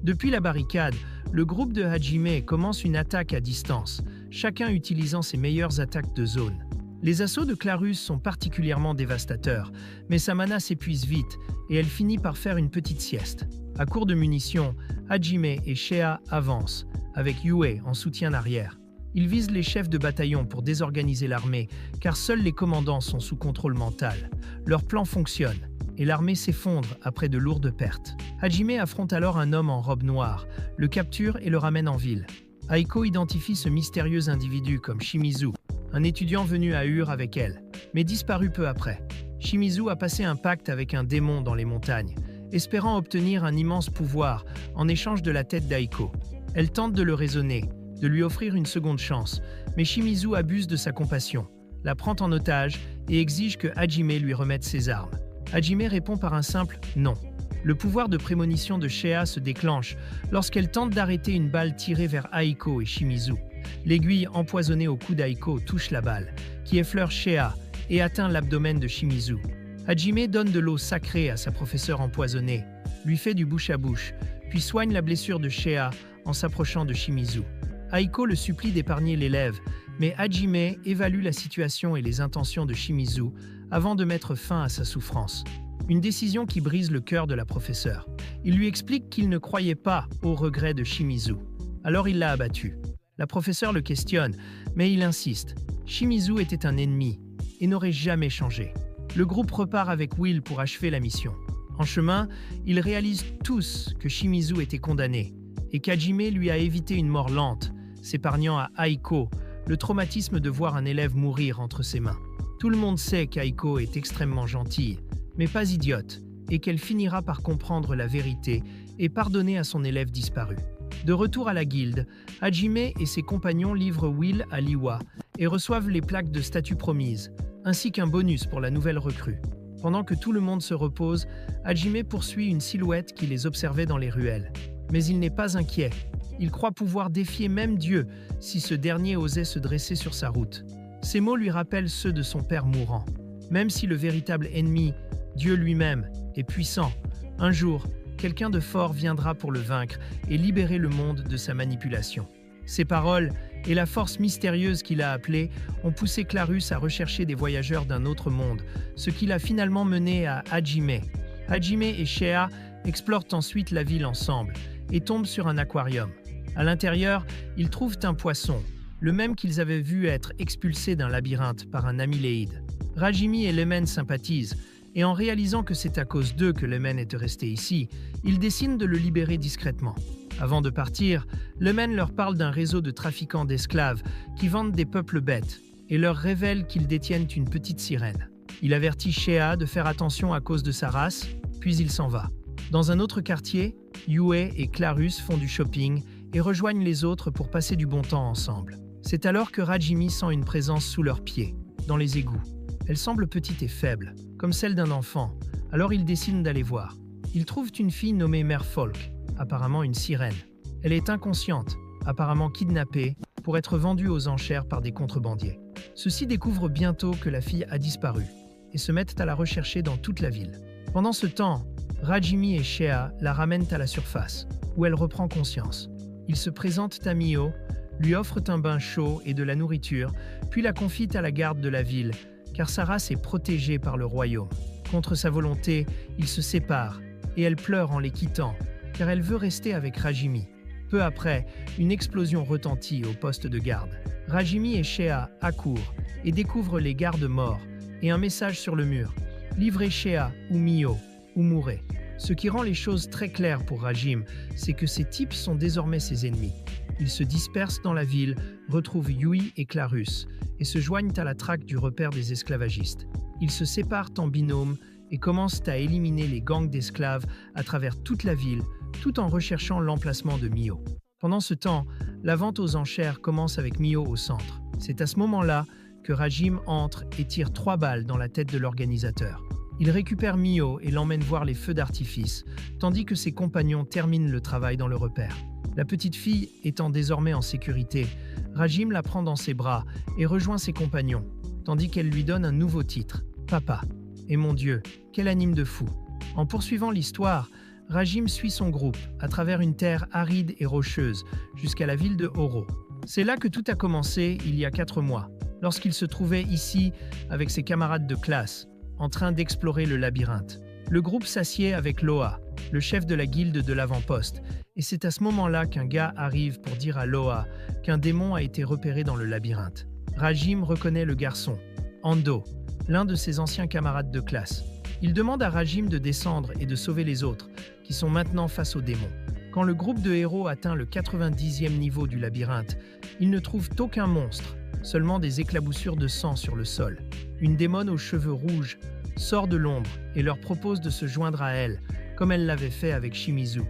Depuis la barricade, le groupe de Hajime commence une attaque à distance, chacun utilisant ses meilleures attaques de zone. Les assauts de Clarus sont particulièrement dévastateurs, mais sa mana s'épuise vite et elle finit par faire une petite sieste. À court de munitions, Hajime et Shea avancent, avec Yue en soutien arrière. Ils visent les chefs de bataillon pour désorganiser l'armée, car seuls les commandants sont sous contrôle mental. Leur plan fonctionne, et l'armée s'effondre après de lourdes pertes. Hajime affronte alors un homme en robe noire, le capture et le ramène en ville. Aiko identifie ce mystérieux individu comme Shimizu, un étudiant venu à Ur avec elle, mais disparu peu après. Shimizu a passé un pacte avec un démon dans les montagnes, espérant obtenir un immense pouvoir en échange de la tête d'Aiko. Elle tente de le raisonner, de lui offrir une seconde chance, mais Shimizu abuse de sa compassion, la prend en otage et exige que Hajime lui remette ses armes. Hajime répond par un simple « non ». Le pouvoir de prémonition de Shea se déclenche lorsqu'elle tente d'arrêter une balle tirée vers Aiko et Shimizu. L'aiguille empoisonnée au cou d'Aiko touche la balle, qui effleure Shea et atteint l'abdomen de Shimizu. Hajime donne de l'eau sacrée à sa professeure empoisonnée, lui fait du bouche à bouche, puis soigne la blessure de Shea en s'approchant de Shimizu. Aiko le supplie d'épargner l'élève, mais Hajime évalue la situation et les intentions de Shimizu avant de mettre fin à sa souffrance. Une décision qui brise le cœur de la professeure. Il lui explique qu'il ne croyait pas au regret de Shimizu. Alors il l'a abattu. La professeure le questionne, mais il insiste. Shimizu était un ennemi et n'aurait jamais changé. Le groupe repart avec Will pour achever la mission. En chemin, ils réalisent tous que Shimizu était condamné et qu'Hajime lui a évité une mort lente, s'épargnant à Aiko le traumatisme de voir un élève mourir entre ses mains. Tout le monde sait qu'Aiko est extrêmement gentille, mais pas idiote, et qu'elle finira par comprendre la vérité et pardonner à son élève disparu. De retour à la guilde, Hajime et ses compagnons livrent Will à Liwa et reçoivent les plaques de statue promises, ainsi qu'un bonus pour la nouvelle recrue. Pendant que tout le monde se repose, Hajime poursuit une silhouette qui les observait dans les ruelles. Mais il n'est pas inquiet. Il croit pouvoir défier même Dieu si ce dernier osait se dresser sur sa route. Ces mots lui rappellent ceux de son père mourant. Même si le véritable ennemi, Dieu lui-même, est puissant, un jour, quelqu'un de fort viendra pour le vaincre et libérer le monde de sa manipulation. Ces paroles et la force mystérieuse qu'il a appelée ont poussé Clarus à rechercher des voyageurs d'un autre monde, ce qui l'a finalement mené à Hajime. Hajime et Shea explorent ensuite la ville ensemble et tombent sur un aquarium. À l'intérieur, ils trouvent un poisson, le même qu'ils avaient vu être expulsé d'un labyrinthe par un Amiléide. Rajimi et Lemen sympathisent, et en réalisant que c'est à cause d'eux que Lemen est resté ici, ils décident de le libérer discrètement. Avant de partir, Lemen leur parle d'un réseau de trafiquants d'esclaves qui vendent des peuples bêtes et leur révèle qu'ils détiennent une petite sirène. Il avertit Shea de faire attention à cause de sa race, puis il s'en va. Dans un autre quartier, Yue et Clarus font du shopping et rejoignent les autres pour passer du bon temps ensemble. C'est alors que Rajimi sent une présence sous leurs pieds, dans les égouts. Elle semble petite et faible, comme celle d'un enfant, alors ils décident d'aller voir. Ils trouvent une fille nommée Merfolk, apparemment une sirène. Elle est inconsciente, apparemment kidnappée, pour être vendue aux enchères par des contrebandiers. Ceux-ci découvrent bientôt que la fille a disparu, et se mettent à la rechercher dans toute la ville. Pendant ce temps, Rajimi et Shea la ramènent à la surface, où elle reprend conscience. Ils se présentent à Mio, lui offrent un bain chaud et de la nourriture, puis la confient à la garde de la ville, car sa race est protégée par le royaume. Contre sa volonté, ils se séparent, et elle pleure en les quittant, car elle veut rester avec Rajimi. Peu après, une explosion retentit au poste de garde. Rajimi et Shea accourent et découvrent les gardes morts, et un message sur le mur. Livrez Shea ou Mio, ou mourrez. Ce qui rend les choses très claires pour Rajim, c'est que ces types sont désormais ses ennemis. Ils se dispersent dans la ville, retrouvent Yui et Clarus, et se joignent à la traque du repère des esclavagistes. Ils se séparent en binôme et commencent à éliminer les gangs d'esclaves à travers toute la ville, tout en recherchant l'emplacement de Mio. Pendant ce temps, la vente aux enchères commence avec Mio au centre. C'est à ce moment-là que Rajim entre et tire 3 balles dans la tête de l'organisateur. Il récupère Mio et l'emmène voir les feux d'artifice, tandis que ses compagnons terminent le travail dans le repère. La petite fille étant désormais en sécurité, Rajim la prend dans ses bras et rejoint ses compagnons, tandis qu'elle lui donne un nouveau titre, Papa. Et mon Dieu, quel anime de fou! En poursuivant l'histoire, Rajim suit son groupe à travers une terre aride et rocheuse jusqu'à la ville de Oro. C'est là que tout a commencé il y a 4 mois, lorsqu'il se trouvait ici avec ses camarades de classe, en train d'explorer le labyrinthe. Le groupe s'assied avec Loa, le chef de la guilde de l'avant-poste, et c'est à ce moment-là qu'un gars arrive pour dire à Loa qu'un démon a été repéré dans le labyrinthe. Rajim reconnaît le garçon, Ando, l'un de ses anciens camarades de classe. Il demande à Rajim de descendre et de sauver les autres, qui sont maintenant face au démon. Quand le groupe de héros atteint le 90e niveau du labyrinthe, ils ne trouvent aucun monstre, seulement des éclaboussures de sang sur le sol. Une démone aux cheveux rouges sort de l'ombre et leur propose de se joindre à elle, comme elle l'avait fait avec Shimizu.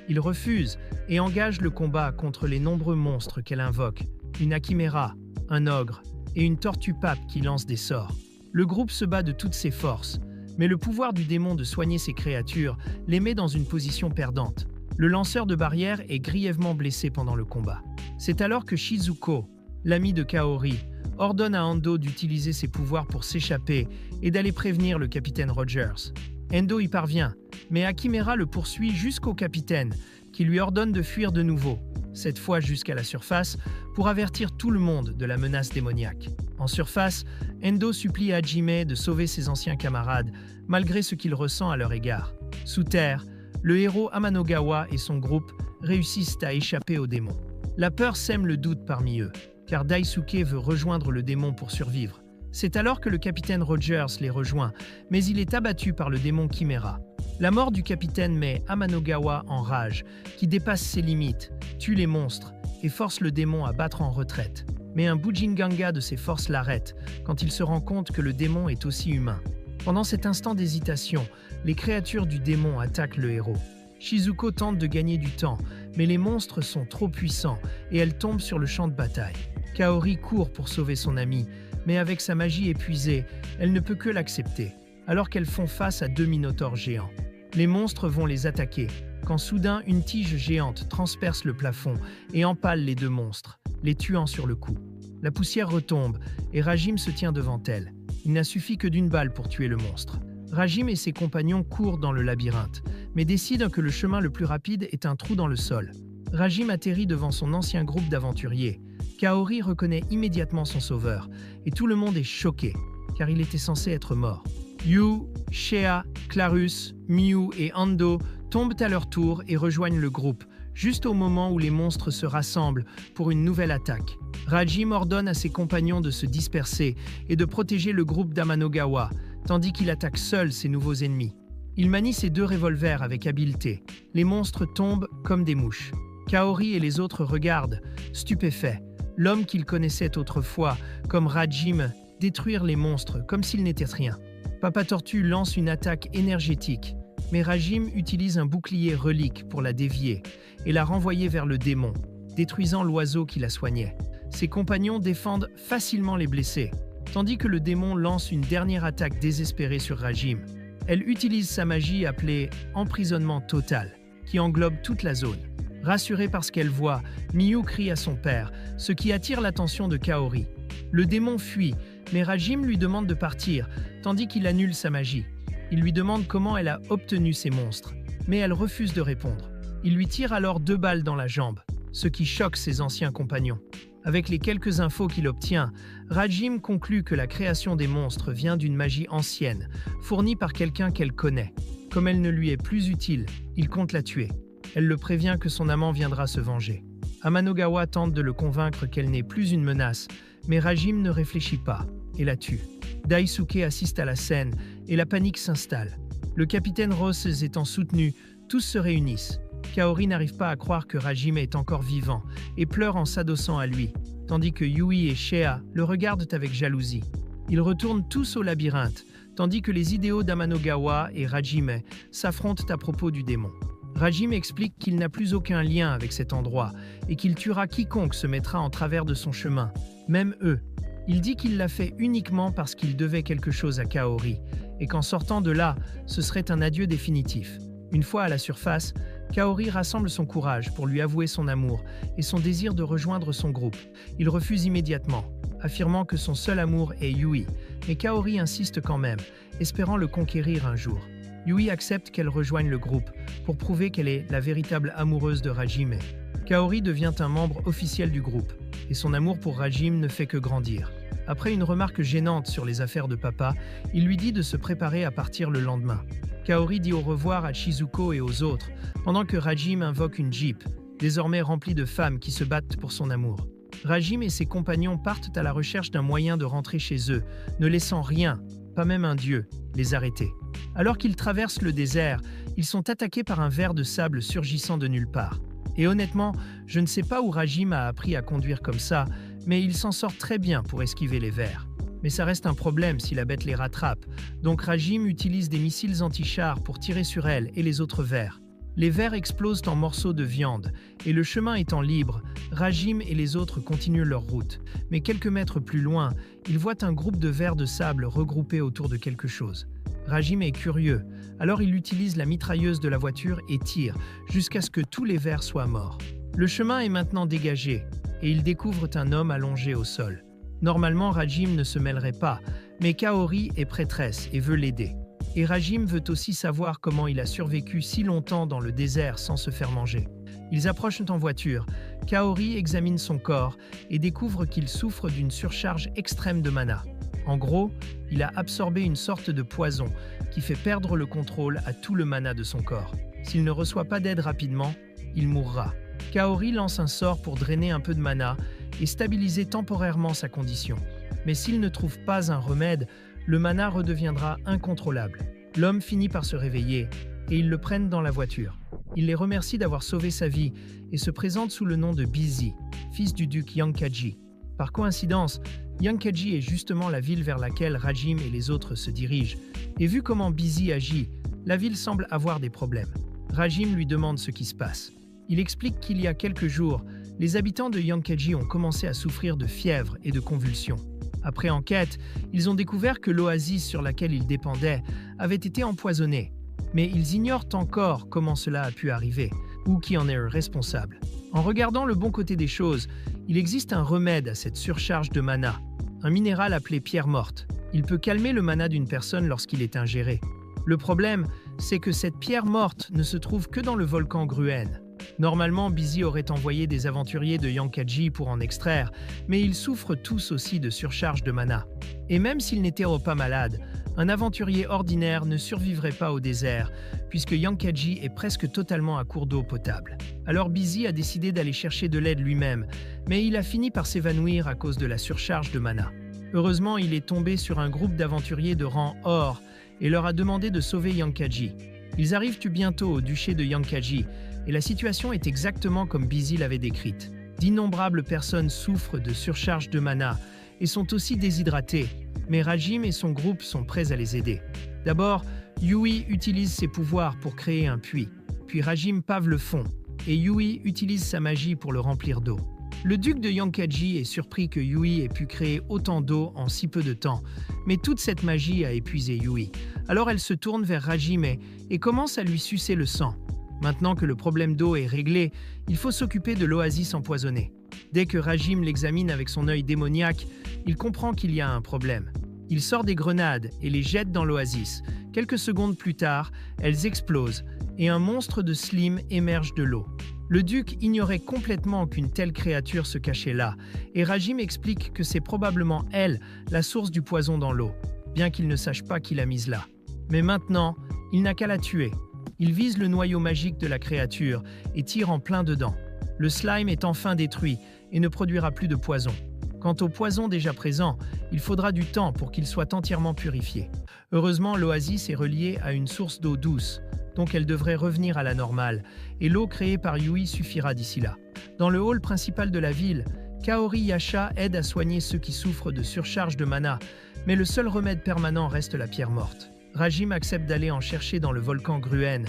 Ils refusent et engagent le combat contre les nombreux monstres qu'elle invoque, une Akimera, un ogre et une tortue pape qui lance des sorts. Le groupe se bat de toutes ses forces, mais le pouvoir du démon de soigner ses créatures les met dans une position perdante. Le lanceur de barrières est grièvement blessé pendant le combat. C'est alors que Shizuko, l'ami de Kaori, ordonne à Ando d'utiliser ses pouvoirs pour s'échapper et d'aller prévenir le capitaine Rogers. Endo y parvient, mais Akimera le poursuit jusqu'au capitaine, qui lui ordonne de fuir de nouveau, cette fois jusqu'à la surface, pour avertir tout le monde de la menace démoniaque. En surface, Endo supplie Hajime de sauver ses anciens camarades, malgré ce qu'il ressent à leur égard. Sous terre, le héros Amanogawa et son groupe réussissent à échapper au démon. La peur sème le doute parmi eux, car Daisuke veut rejoindre le démon pour survivre. C'est alors que le capitaine Rogers les rejoint, mais il est abattu par le démon Chimera. La mort du capitaine met Amanogawa en rage, qui dépasse ses limites, tue les monstres et force le démon à battre en retraite. Mais un Bujinganga de ses forces l'arrête quand il se rend compte que le démon est aussi humain. Pendant cet instant d'hésitation, les créatures du démon attaquent le héros. Shizuko tente de gagner du temps, mais les monstres sont trop puissants et elle tombe sur le champ de bataille. Kaori court pour sauver son ami, Mais avec sa magie épuisée, elle ne peut que l'accepter, alors qu'elles font face à 2 minotaures géants. Les monstres vont les attaquer, quand soudain une tige géante transperce le plafond et empale les 2 monstres, les tuant sur le coup. La poussière retombe et Rajim se tient devant elle. Il n'a suffi que d'une balle pour tuer le monstre. Rajim et ses compagnons courent dans le labyrinthe, mais décident que le chemin le plus rapide est un trou dans le sol. Rajim atterrit devant son ancien groupe d'aventuriers. Kaori reconnaît immédiatement son sauveur, et tout le monde est choqué, car il était censé être mort. Yu, Shea, Clarus, Miu et Ando tombent à leur tour et rejoignent le groupe, juste au moment où les monstres se rassemblent pour une nouvelle attaque. Rajim ordonne à ses compagnons de se disperser et de protéger le groupe d'Amanogawa, tandis qu'il attaque seul ses nouveaux ennemis. Il manie ses 2 revolvers avec habileté. Les monstres tombent comme des mouches. Kaori et les autres regardent, stupéfaits. L'homme qu'ils connaissaient autrefois, comme Rajim, détruire les monstres comme s'ils n'étaient rien. Papa Tortue lance une attaque énergétique, mais Rajim utilise un bouclier relique pour la dévier et la renvoyer vers le démon, détruisant l'oiseau qui la soignait. Ses compagnons défendent facilement les blessés, tandis que le démon lance une dernière attaque désespérée sur Rajim. Elle utilise sa magie appelée « emprisonnement total », qui englobe toute la zone. Rassurée par ce qu'elle voit, Miu crie à son père, ce qui attire l'attention de Kaori. Le démon fuit, mais Rajim lui demande de partir, tandis qu'il annule sa magie. Il lui demande comment elle a obtenu ces monstres, mais elle refuse de répondre. Il lui tire alors 2 balles dans la jambe, ce qui choque ses anciens compagnons. Avec les quelques infos qu'il obtient, Rajim conclut que la création des monstres vient d'une magie ancienne, fournie par quelqu'un qu'elle connaît. Comme elle ne lui est plus utile, il compte la tuer. Elle le prévient que son amant viendra se venger. Amanogawa tente de le convaincre qu'elle n'est plus une menace, mais Rajim ne réfléchit pas et la tue. Daisuke assiste à la scène et la panique s'installe. Le capitaine Ross étant soutenu, tous se réunissent. Kaori n'arrive pas à croire que Rajim est encore vivant et pleure en s'adossant à lui, tandis que Yui et Shea le regardent avec jalousie. Ils retournent tous au labyrinthe, tandis que les idéaux d'Amanogawa et Rajime s'affrontent à propos du démon. Rajim explique qu'il n'a plus aucun lien avec cet endroit et qu'il tuera quiconque se mettra en travers de son chemin, même eux. Il dit qu'il l'a fait uniquement parce qu'il devait quelque chose à Kaori et qu'en sortant de là, ce serait un adieu définitif. Une fois à la surface, Kaori rassemble son courage pour lui avouer son amour et son désir de rejoindre son groupe. Il refuse immédiatement, affirmant que son seul amour est Yui, mais Kaori insiste quand même, espérant le conquérir un jour. Yui accepte qu'elle rejoigne le groupe pour prouver qu'elle est la véritable amoureuse de Rajime. Kaori devient un membre officiel du groupe et son amour pour Rajim ne fait que grandir. Après une remarque gênante sur les affaires de papa, il lui dit de se préparer à partir le lendemain. Kaori dit au revoir à Shizuko et aux autres, pendant que Rajim invoque une jeep, désormais remplie de femmes qui se battent pour son amour. Rajim et ses compagnons partent à la recherche d'un moyen de rentrer chez eux, ne laissant rien, pas même un dieu, les arrêter. Alors qu'ils traversent le désert, ils sont attaqués par un ver de sable surgissant de nulle part. Et honnêtement, je ne sais pas où Rajim a appris à conduire comme ça, mais il s'en sort très bien pour esquiver les vers. Mais ça reste un problème si la bête les rattrape, donc Rajim utilise des missiles anti-chars pour tirer sur elle et les autres vers. Les vers explosent en morceaux de viande, et le chemin étant libre, Rajim et les autres continuent leur route. Mais quelques mètres plus loin, ils voient un groupe de vers de sable regroupés autour de quelque chose. Rajim est curieux, alors il utilise la mitrailleuse de la voiture et tire, jusqu'à ce que tous les vers soient morts. Le chemin est maintenant dégagé, et ils découvrent un homme allongé au sol. Normalement, Rajim ne se mêlerait pas, mais Kaori est prêtresse et veut l'aider. Et Rajim veut aussi savoir comment il a survécu si longtemps dans le désert sans se faire manger. Ils approchent en voiture. Kaori examine son corps et découvre qu'il souffre d'une surcharge extrême de mana. En gros, il a absorbé une sorte de poison qui fait perdre le contrôle à tout le mana de son corps. S'il ne reçoit pas d'aide rapidement, il mourra. Kaori lance un sort pour drainer un peu de mana et stabiliser temporairement sa condition. Mais s'il ne trouve pas un remède, le mana redeviendra incontrôlable. L'homme finit par se réveiller et ils le prennent dans la voiture. Il les remercie d'avoir sauvé sa vie et se présente sous le nom de Busy, fils du duc Yankaji. Par coïncidence, Yankaji est justement la ville vers laquelle Rajim et les autres se dirigent. Et vu comment Busy agit, la ville semble avoir des problèmes. Rajim lui demande ce qui se passe. Il explique qu'il y a quelques jours, les habitants de Yankaji ont commencé à souffrir de fièvre et de convulsions. Après enquête, ils ont découvert que l'oasis sur laquelle ils dépendaient avait été empoisonnée. Mais ils ignorent encore comment cela a pu arriver, ou qui en est le responsable. En regardant le bon côté des choses, il existe un remède à cette surcharge de mana, un minéral appelé pierre morte. Il peut calmer le mana d'une personne lorsqu'il est ingéré. Le problème, c'est que cette pierre morte ne se trouve que dans le volcan Gruen. Normalement, Busy aurait envoyé des aventuriers de Yankaji pour en extraire, mais ils souffrent tous aussi de surcharge de mana. Et même s'ils n'étaient pas malades, un aventurier ordinaire ne survivrait pas au désert, puisque Yankaji est presque totalement à court d'eau potable. Alors Busy a décidé d'aller chercher de l'aide lui-même, mais il a fini par s'évanouir à cause de la surcharge de mana. Heureusement, il est tombé sur un groupe d'aventuriers de rang or et leur a demandé de sauver Yankaji. Ils arrivent bientôt au duché de Yankaji, et la situation est exactement comme Busy l'avait décrite. D'innombrables personnes souffrent de surcharge de mana et sont aussi déshydratées, mais Rajim et son groupe sont prêts à les aider. D'abord, Yui utilise ses pouvoirs pour créer un puits, puis Rajim pave le fond, et Yui utilise sa magie pour le remplir d'eau. Le duc de Yankaji est surpris que Yui ait pu créer autant d'eau en si peu de temps, mais toute cette magie a épuisé Yui. Alors elle se tourne vers Rajim et commence à lui sucer le sang. Maintenant que le problème d'eau est réglé, il faut s'occuper de l'oasis empoisonnée. Dès que Rajim l'examine avec son œil démoniaque, il comprend qu'il y a un problème. Il sort des grenades et les jette dans l'oasis. Quelques secondes plus tard, elles explosent et un monstre de Slim émerge de l'eau. Le duc ignorait complètement qu'une telle créature se cachait là, et Rajim explique que c'est probablement elle la source du poison dans l'eau, bien qu'il ne sache pas qui l'a mise là. Mais maintenant, il n'a qu'à la tuer. Il vise le noyau magique de la créature et tire en plein dedans. Le slime est enfin détruit et ne produira plus de poison. Quant au poison déjà présent, il faudra du temps pour qu'il soit entièrement purifié. Heureusement, l'oasis est reliée à une source d'eau douce, donc elle devrait revenir à la normale, et l'eau créée par Yui suffira d'ici là. Dans le hall principal de la ville, Kaori Yasha aide à soigner ceux qui souffrent de surcharge de mana, mais le seul remède permanent reste la pierre morte. Rajim accepte d'aller en chercher dans le volcan Gruen,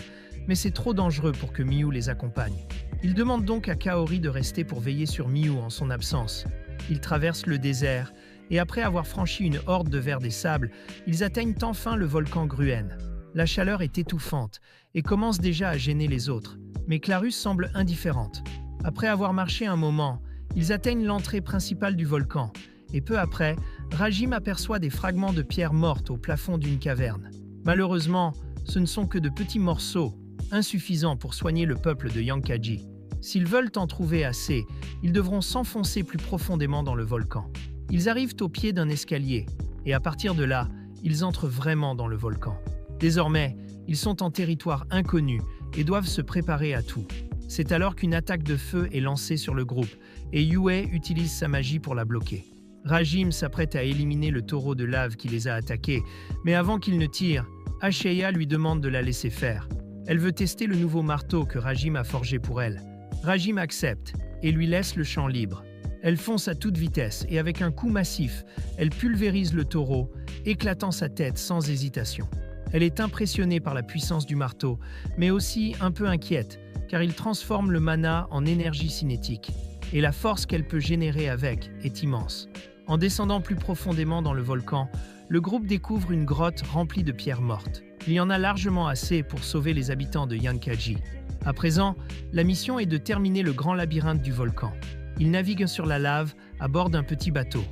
mais c'est trop dangereux pour que Miu les accompagne. Il demande donc à Kaori de rester pour veiller sur Miu en son absence. Ils traversent le désert, et après avoir franchi une horde de vers des sables, ils atteignent enfin le volcan Gruen. La chaleur est étouffante et commence déjà à gêner les autres, mais Clarus semble indifférente. Après avoir marché un moment, ils atteignent l'entrée principale du volcan, et peu après, Rajim aperçoit des fragments de pierre morte au plafond d'une caverne. Malheureusement, ce ne sont que de petits morceaux, insuffisants pour soigner le peuple de Yankaji. S'ils veulent en trouver assez, ils devront s'enfoncer plus profondément dans le volcan. Ils arrivent au pied d'un escalier, et à partir de là, ils entrent vraiment dans le volcan. Désormais, ils sont en territoire inconnu et doivent se préparer à tout. C'est alors qu'une attaque de feu est lancée sur le groupe, et Yue utilise sa magie pour la bloquer. Rajim s'apprête à éliminer le taureau de lave qui les a attaqués, mais avant qu'il ne tire, Asheya lui demande de la laisser faire. Elle veut tester le nouveau marteau que Rajim a forgé pour elle. Rajim accepte et lui laisse le champ libre. Elle fonce à toute vitesse et avec un coup massif, elle pulvérise le taureau, éclatant sa tête sans hésitation. Elle est impressionnée par la puissance du marteau, mais aussi un peu inquiète, car il transforme le mana en énergie cinétique, et la force qu'elle peut générer avec est immense. En descendant plus profondément dans le volcan, le groupe découvre une grotte remplie de pierres mortes. Il y en a largement assez pour sauver les habitants de Yankaji. À présent, la mission est de terminer le grand labyrinthe du volcan. Ils naviguent sur la lave à bord d'un petit bateau.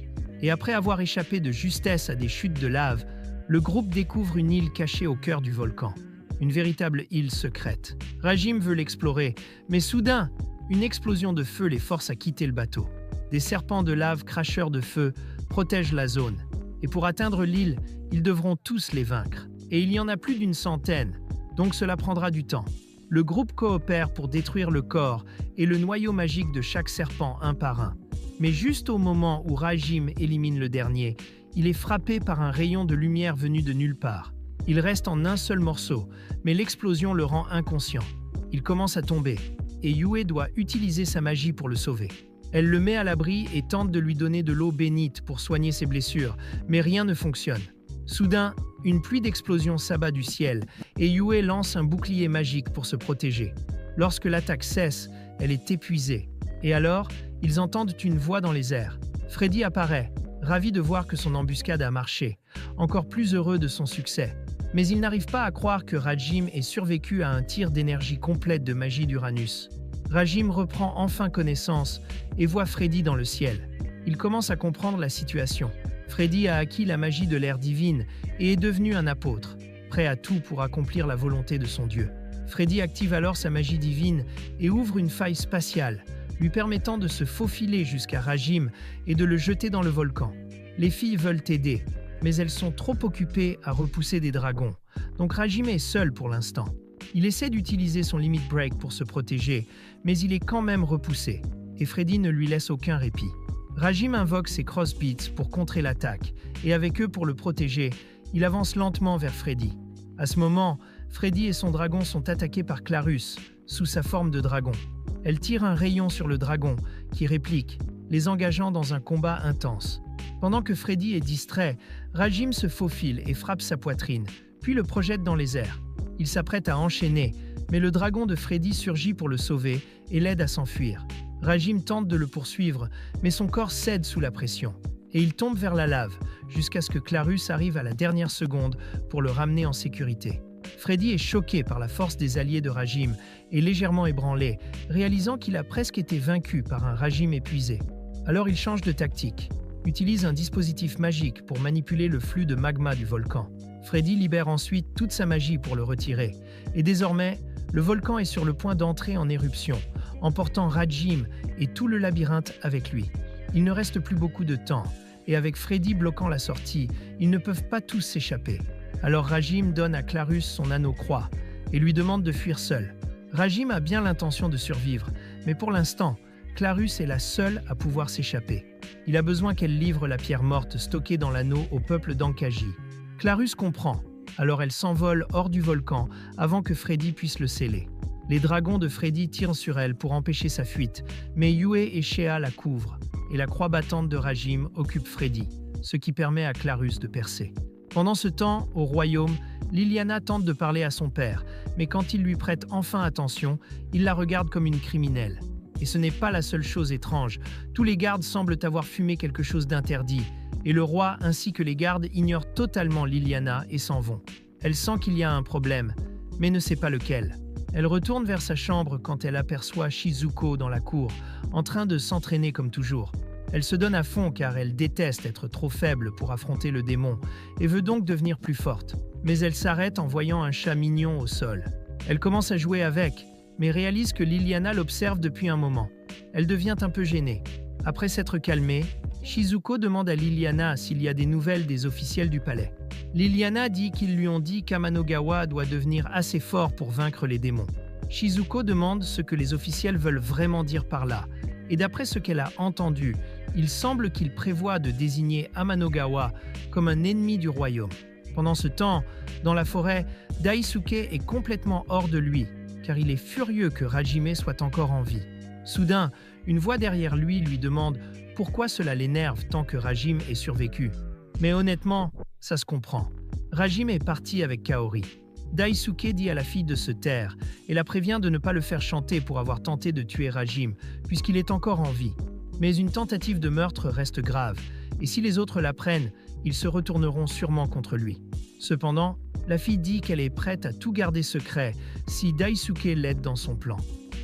Et après avoir échappé de justesse à des chutes de lave, le groupe découvre une île cachée au cœur du volcan. Une véritable île secrète. Rajim veut l'explorer, mais soudain, une explosion de feu les force à quitter le bateau. Des serpents de lave cracheurs de feu protègent la zone. Et pour atteindre l'île, ils devront tous les vaincre. Et il y en a plus d'une centaine, donc cela prendra du temps. Le groupe coopère pour détruire le corps et le noyau magique de chaque serpent un par un. Mais juste au moment où Rajim élimine le dernier, il est frappé par un rayon de lumière venu de nulle part. Il reste en un seul morceau, mais l'explosion le rend inconscient. Il commence à tomber, et Yue doit utiliser sa magie pour le sauver. Elle le met à l'abri et tente de lui donner de l'eau bénite pour soigner ses blessures, mais rien ne fonctionne. Soudain, une pluie d'explosions s'abat du ciel, et Yue lance un bouclier magique pour se protéger. Lorsque l'attaque cesse, elle est épuisée. Et alors, ils entendent une voix dans les airs. Freddy apparaît. ravi de voir que son embuscade a marché, encore plus heureux de son succès. Mais il n'arrive pas à croire que Rajim ait survécu à un tir d'énergie complète de magie d'Uranus. Rajim reprend enfin connaissance et voit Freddy dans le ciel. Il commence à comprendre la situation. Freddy a acquis la magie de l'ère divine et est devenu un apôtre, prêt à tout pour accomplir la volonté de son Dieu. Freddy active alors sa magie divine et ouvre une faille spatiale, lui permettant de se faufiler jusqu'à Rajim et de le jeter dans le volcan. Les filles veulent aider, mais elles sont trop occupées à repousser des dragons, donc Rajim est seul pour l'instant. Il essaie d'utiliser son limit break pour se protéger, mais il est quand même repoussé, et Freddy ne lui laisse aucun répit. Rajim invoque ses crossbeats pour contrer l'attaque, et avec eux pour le protéger, il avance lentement vers Freddy. À ce moment, Freddy et son dragon sont attaqués par Clarus, sous sa forme de dragon. Elle tire un rayon sur le dragon, qui réplique, les engageant dans un combat intense. Pendant que Freddy est distrait, Rajim se faufile et frappe sa poitrine, puis le projette dans les airs. Il s'apprête à enchaîner, mais le dragon de Freddy surgit pour le sauver et l'aide à s'enfuir. Rajim tente de le poursuivre, mais son corps cède sous la pression, et il tombe vers la lave, jusqu'à ce que Clarus arrive à la dernière seconde pour le ramener en sécurité. Freddy est choqué par la force des alliés de Rajim et légèrement ébranlé, réalisant qu'il a presque été vaincu par un Rajim épuisé. Alors il change de tactique, utilise un dispositif magique pour manipuler le flux de magma du volcan. Freddy libère ensuite toute sa magie pour le retirer, et désormais, le volcan est sur le point d'entrer en éruption, emportant Rajim et tout le labyrinthe avec lui. Il ne reste plus beaucoup de temps, et avec Freddy bloquant la sortie, ils ne peuvent pas tous s'échapper. Alors Rajim donne à Clarus son anneau croix et lui demande de fuir seul. Rajim a bien l'intention de survivre, mais pour l'instant, Clarus est la seule à pouvoir s'échapper. Il a besoin qu'elle livre la pierre morte stockée dans l'anneau au peuple d'Ankaji. Clarus comprend, alors elle s'envole hors du volcan avant que Freddy puisse le sceller. Les dragons de Freddy tirent sur elle pour empêcher sa fuite, mais Yue et Shea la couvrent, et la croix battante de Rajim occupe Freddy, ce qui permet à Clarus de percer. Pendant ce temps, au royaume, Liliana tente de parler à son père, mais quand il lui prête enfin attention, il la regarde comme une criminelle. Et ce n'est pas la seule chose étrange, tous les gardes semblent avoir fumé quelque chose d'interdit, et le roi ainsi que les gardes ignorent totalement Liliana et s'en vont. Elle sent qu'il y a un problème, mais ne sait pas lequel. Elle retourne vers sa chambre quand elle aperçoit Shizuko dans la cour, en train de s'entraîner comme toujours. Elle se donne à fond car elle déteste être trop faible pour affronter le démon et veut donc devenir plus forte. Mais elle s'arrête en voyant un chat mignon au sol. Elle commence à jouer avec, mais réalise que Liliana l'observe depuis un moment. Elle devient un peu gênée. Après s'être calmée, Shizuko demande à Liliana s'il y a des nouvelles des officiels du palais. Liliana dit qu'ils lui ont dit qu'Amanogawa doit devenir assez fort pour vaincre les démons. Shizuko demande ce que les officiels veulent vraiment dire par là, et d'après ce qu'elle a entendu, il semble qu'il prévoit de désigner Amanogawa comme un ennemi du royaume. Pendant ce temps, dans la forêt, Daisuke est complètement hors de lui, car il est furieux que Hajime soit encore en vie. Soudain, une voix derrière lui demande pourquoi cela l'énerve tant que Rajim est survécu. Mais honnêtement, ça se comprend. Rajim est parti avec Kaori. Daisuke dit à la fille de se taire et la prévient de ne pas le faire chanter pour avoir tenté de tuer Rajim, puisqu'il est encore en vie. Mais une tentative de meurtre reste grave, et si les autres l'apprennent, ils se retourneront sûrement contre lui. Cependant, la fille dit qu'elle est prête à tout garder secret si Daisuke l'aide dans son plan.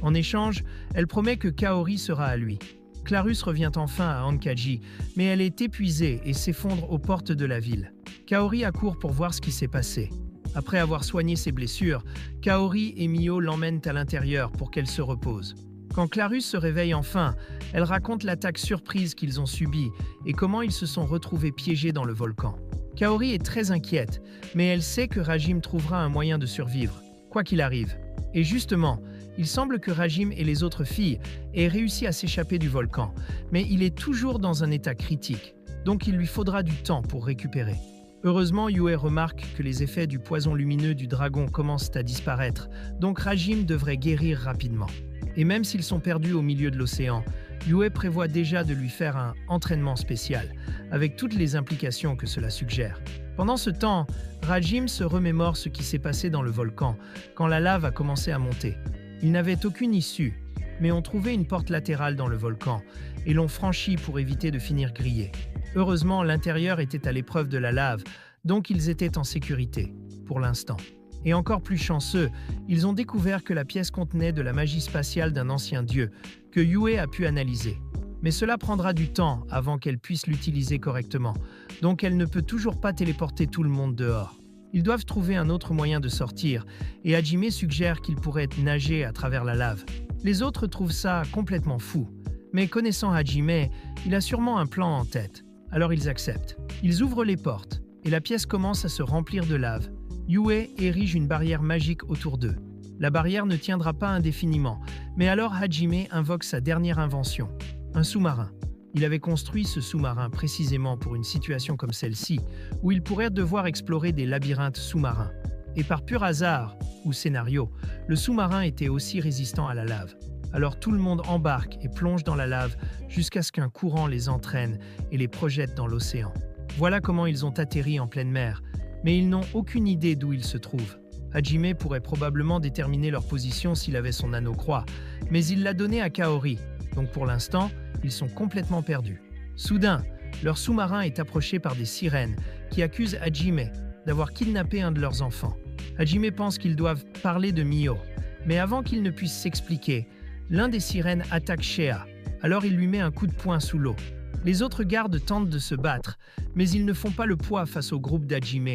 En échange, elle promet que Kaori sera à lui. Clarus revient enfin à Ankaji, mais elle est épuisée et s'effondre aux portes de la ville. Kaori accourt pour voir ce qui s'est passé. Après avoir soigné ses blessures, Kaori et Mio l'emmènent à l'intérieur pour qu'elle se repose. Quand Clarus se réveille enfin, elle raconte l'attaque surprise qu'ils ont subie et comment ils se sont retrouvés piégés dans le volcan. Kaori est très inquiète, mais elle sait que Rajim trouvera un moyen de survivre, quoi qu'il arrive. Et justement, il semble que Rajim et les autres filles aient réussi à s'échapper du volcan, mais il est toujours dans un état critique, donc il lui faudra du temps pour récupérer. Heureusement, Yue remarque que les effets du poison lumineux du dragon commencent à disparaître, donc Rajim devrait guérir rapidement. Et même s'ils sont perdus au milieu de l'océan, Yue prévoit déjà de lui faire un entraînement spécial, avec toutes les implications que cela suggère. Pendant ce temps, Rajim se remémore ce qui s'est passé dans le volcan, quand la lave a commencé à monter. Il n'avait aucune issue, mais ont trouvé une porte latérale dans le volcan et l'ont franchie pour éviter de finir grillés. Heureusement, l'intérieur était à l'épreuve de la lave, donc ils étaient en sécurité, pour l'instant. Et encore plus chanceux, ils ont découvert que la pièce contenait de la magie spatiale d'un ancien dieu, que Yue a pu analyser. Mais cela prendra du temps avant qu'elle puisse l'utiliser correctement, donc elle ne peut toujours pas téléporter tout le monde dehors. Ils doivent trouver un autre moyen de sortir, et Hajime suggère qu'ils pourraient nager à travers la lave. Les autres trouvent ça complètement fou, mais connaissant Hajime, il a sûrement un plan en tête. Alors ils acceptent. Ils ouvrent les portes, et la pièce commence à se remplir de lave. Yue érige une barrière magique autour d'eux. La barrière ne tiendra pas indéfiniment, mais alors Hajime invoque sa dernière invention, un sous-marin. Il avait construit ce sous-marin précisément pour une situation comme celle-ci, où il pourrait devoir explorer des labyrinthes sous-marins. Et par pur hasard, ou scénario, le sous-marin était aussi résistant à la lave. Alors tout le monde embarque et plonge dans la lave jusqu'à ce qu'un courant les entraîne et les projette dans l'océan. Voilà comment ils ont atterri en pleine mer, mais ils n'ont aucune idée d'où ils se trouvent. Hajime pourrait probablement déterminer leur position s'il avait son anneau croix, mais il l'a donné à Kaori, donc pour l'instant, ils sont complètement perdus. Soudain, leur sous-marin est approché par des sirènes qui accusent Hajime d'avoir kidnappé un de leurs enfants. Hajime pense qu'ils doivent parler de Mio, mais avant qu'il ne puisse s'expliquer, l'un des sirènes attaque Shea, alors il lui met un coup de poing sous l'eau. Les autres gardes tentent de se battre, mais ils ne font pas le poids face au groupe d'Hajime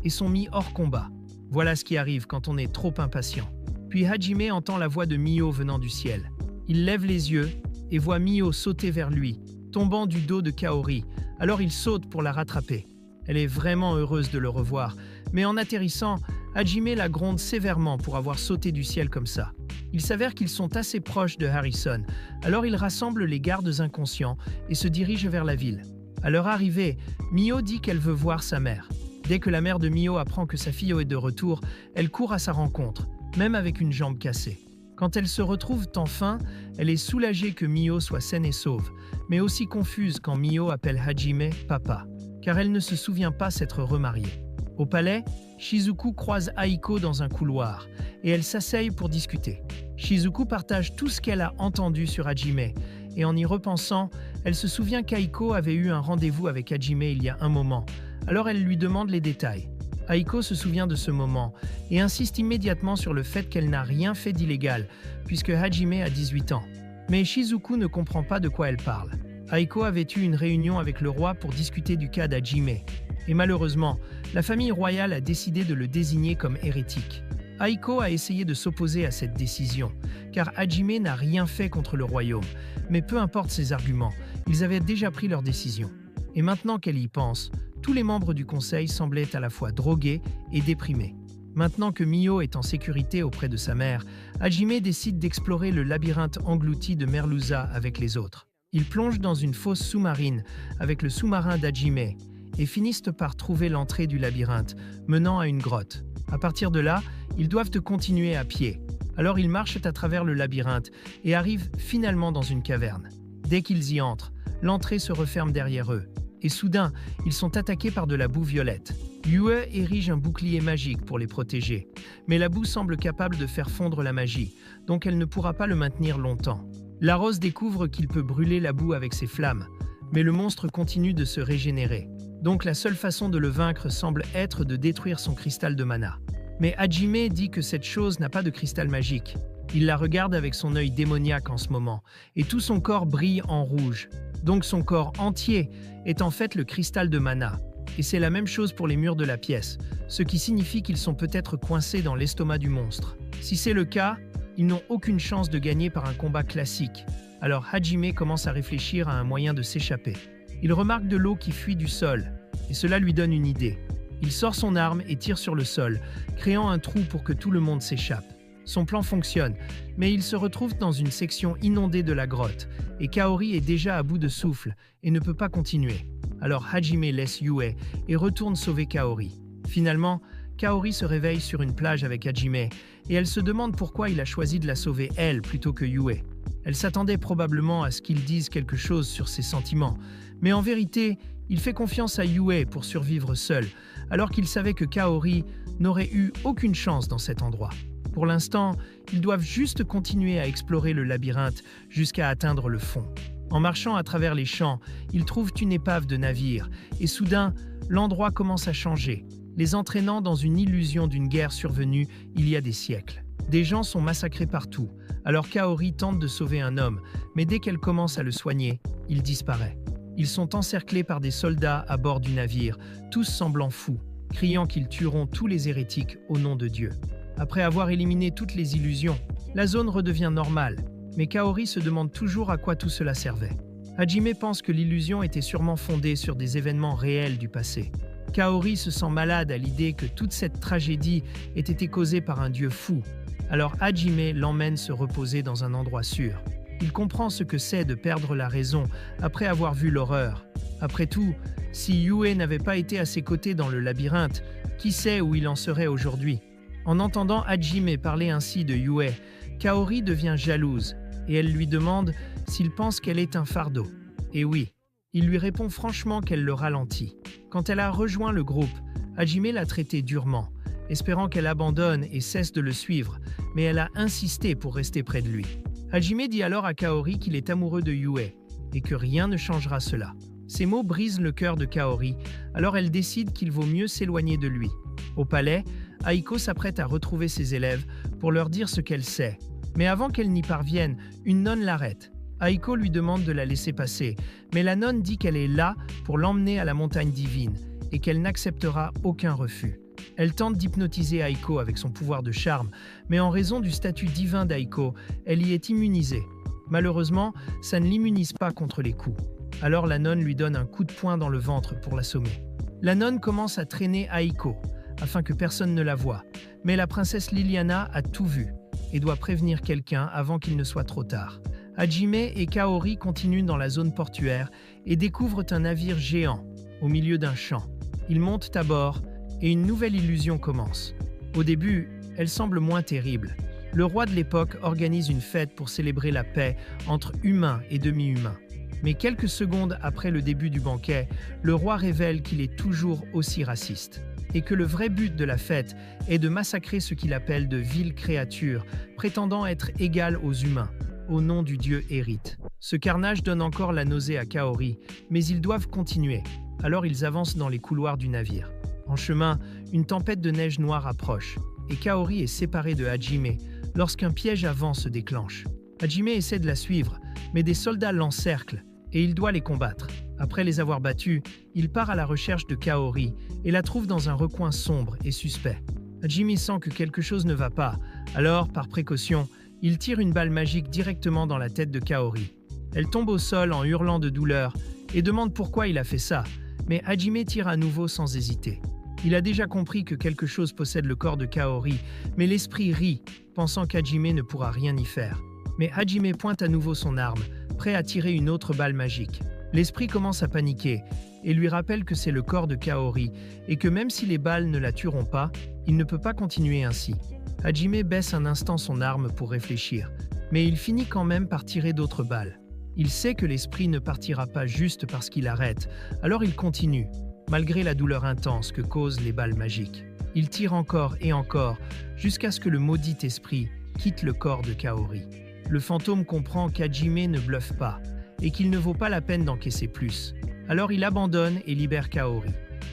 et sont mis hors combat. Voilà ce qui arrive quand on est trop impatient. Puis Hajime entend la voix de Mio venant du ciel. Il lève les yeux et voit Mio sauter vers lui, tombant du dos de Kaori, alors il saute pour la rattraper. Elle est vraiment heureuse de le revoir, mais en atterrissant, Hajime la gronde sévèrement pour avoir sauté du ciel comme ça. Il s'avère qu'ils sont assez proches de Harrison, alors il rassemble les gardes inconscients et se dirige vers la ville. À leur arrivée, Mio dit qu'elle veut voir sa mère. Dès que la mère de Mio apprend que sa fille est de retour, elle court à sa rencontre, même avec une jambe cassée. Quand elles se retrouvent enfin, elle est soulagée que Mio soit saine et sauve, mais aussi confuse quand Mio appelle Hajime « papa », car elle ne se souvient pas s'être remariée. Au palais, Shizuku croise Aiko dans un couloir, et elle s'asseye pour discuter. Shizuku partage tout ce qu'elle a entendu sur Hajime, et en y repensant, elle se souvient qu'Aiko avait eu un rendez-vous avec Hajime il y a un moment, alors elle lui demande les détails. Aiko se souvient de ce moment et insiste immédiatement sur le fait qu'elle n'a rien fait d'illégal, puisque Hajime a 18 ans. Mais Shizuku ne comprend pas de quoi elle parle. Aiko avait eu une réunion avec le roi pour discuter du cas d'Hajime. Et malheureusement, la famille royale a décidé de le désigner comme hérétique. Aiko a essayé de s'opposer à cette décision, car Hajime n'a rien fait contre le royaume. Mais peu importe ses arguments, ils avaient déjà pris leur décision. Et maintenant qu'elle y pense, tous les membres du conseil semblaient à la fois drogués et déprimés. Maintenant que Mio est en sécurité auprès de sa mère, Hajime décide d'explorer le labyrinthe englouti de Merluza avec les autres. Ils plongent dans une fosse sous-marine avec le sous-marin d'Hajime et finissent par trouver l'entrée du labyrinthe, menant à une grotte. À partir de là, ils doivent continuer à pied. Alors ils marchent à travers le labyrinthe et arrivent finalement dans une caverne. Dès qu'ils y entrent, l'entrée se referme derrière eux. Et soudain, ils sont attaqués par de la boue violette. Yue érige un bouclier magique pour les protéger, mais la boue semble capable de faire fondre la magie, donc elle ne pourra pas le maintenir longtemps. La rose découvre qu'il peut brûler la boue avec ses flammes, mais le monstre continue de se régénérer. Donc la seule façon de le vaincre semble être de détruire son cristal de mana. Mais Hajime dit que cette chose n'a pas de cristal magique. Il la regarde avec son œil démoniaque en ce moment, et tout son corps brille en rouge. Donc son corps entier est en fait le cristal de mana. Et c'est la même chose pour les murs de la pièce, ce qui signifie qu'ils sont peut-être coincés dans l'estomac du monstre. Si c'est le cas, ils n'ont aucune chance de gagner par un combat classique. Alors Hajime commence à réfléchir à un moyen de s'échapper. Il remarque de l'eau qui fuit du sol, et cela lui donne une idée. Il sort son arme et tire sur le sol, créant un trou pour que tout le monde s'échappe. Son plan fonctionne, mais il se retrouve dans une section inondée de la grotte, et Kaori est déjà à bout de souffle et ne peut pas continuer. Alors Hajime laisse Yue et retourne sauver Kaori. Finalement, Kaori se réveille sur une plage avec Hajime, et elle se demande pourquoi il a choisi de la sauver elle plutôt que Yue. Elle s'attendait probablement à ce qu'il dise quelque chose sur ses sentiments, mais en vérité, il fait confiance à Yue pour survivre seul, alors qu'il savait que Kaori n'aurait eu aucune chance dans cet endroit. Pour l'instant, ils doivent juste continuer à explorer le labyrinthe jusqu'à atteindre le fond. En marchant à travers les champs, ils trouvent une épave de navire et soudain, l'endroit commence à changer, les entraînant dans une illusion d'une guerre survenue il y a des siècles. Des gens sont massacrés partout, alors Kaori tente de sauver un homme, mais dès qu'elle commence à le soigner, il disparaît. Ils sont encerclés par des soldats à bord du navire, tous semblant fous, criant qu'ils tueront tous les hérétiques au nom de Dieu. Après avoir éliminé toutes les illusions, la zone redevient normale, mais Kaori se demande toujours à quoi tout cela servait. Hajime pense que l'illusion était sûrement fondée sur des événements réels du passé. Kaori se sent malade à l'idée que toute cette tragédie ait été causée par un dieu fou, alors Hajime l'emmène se reposer dans un endroit sûr. Il comprend ce que c'est de perdre la raison après avoir vu l'horreur. Après tout, si Yue n'avait pas été à ses côtés dans le labyrinthe, qui sait où il en serait aujourd'hui? En entendant Hajime parler ainsi de Yue, Kaori devient jalouse et elle lui demande s'il pense qu'elle est un fardeau. Et oui, il lui répond franchement qu'elle le ralentit. Quand elle a rejoint le groupe, Hajime l'a traitée durement, espérant qu'elle abandonne et cesse de le suivre, mais elle a insisté pour rester près de lui. Hajime dit alors à Kaori qu'il est amoureux de Yue et que rien ne changera cela. Ces mots brisent le cœur de Kaori, alors elle décide qu'il vaut mieux s'éloigner de lui. Au palais, Aiko s'apprête à retrouver ses élèves pour leur dire ce qu'elle sait. Mais avant qu'elle n'y parvienne, une nonne l'arrête. Aiko lui demande de la laisser passer, mais la nonne dit qu'elle est là pour l'emmener à la montagne divine et qu'elle n'acceptera aucun refus. Elle tente d'hypnotiser Aiko avec son pouvoir de charme, mais en raison du statut divin d'Aiko, elle y est immunisée. Malheureusement, ça ne l'immunise pas contre les coups. Alors la nonne lui donne un coup de poing dans le ventre pour l'assommer. La nonne commence à traîner Aiko, afin que personne ne la voie. Mais la princesse Liliana a tout vu et doit prévenir quelqu'un avant qu'il ne soit trop tard. Hajime et Kaori continuent dans la zone portuaire et découvrent un navire géant au milieu d'un champ. Ils montent à bord et une nouvelle illusion commence. Au début, elle semble moins terrible. Le roi de l'époque organise une fête pour célébrer la paix entre humains et demi-humains. Mais quelques secondes après le début du banquet, le roi révèle qu'il est toujours aussi raciste et que le vrai but de la fête est de massacrer ce qu'il appelle de viles créatures, prétendant être égales aux humains, au nom du dieu Hérite. Ce carnage donne encore la nausée à Kaori, mais ils doivent continuer. Alors ils avancent dans les couloirs du navire. En chemin, une tempête de neige noire approche, et Kaori est séparée de Hajime lorsqu'un piège à vent se déclenche. Hajime essaie de la suivre, mais des soldats l'encerclent, et il doit les combattre. Après les avoir battus, il part à la recherche de Kaori et la trouve dans un recoin sombre et suspect. Hajime sent que quelque chose ne va pas, alors, par précaution, il tire une balle magique directement dans la tête de Kaori. Elle tombe au sol en hurlant de douleur et demande pourquoi il a fait ça, mais Hajime tire à nouveau sans hésiter. Il a déjà compris que quelque chose possède le corps de Kaori, mais l'esprit rit, pensant qu'Hajime ne pourra rien y faire. Mais Hajime pointe à nouveau son arme, prêt à tirer une autre balle magique. L'esprit commence à paniquer et lui rappelle que c'est le corps de Kaori et que même si les balles ne la tueront pas, il ne peut pas continuer ainsi. Hajime baisse un instant son arme pour réfléchir, mais il finit quand même par tirer d'autres balles. Il sait que l'esprit ne partira pas juste parce qu'il arrête, alors il continue, malgré la douleur intense que causent les balles magiques. Il tire encore et encore, jusqu'à ce que le maudit esprit quitte le corps de Kaori. Le fantôme comprend qu'Hajime ne bluffe pas, et qu'il ne vaut pas la peine d'encaisser plus. Alors il abandonne et libère Kaori.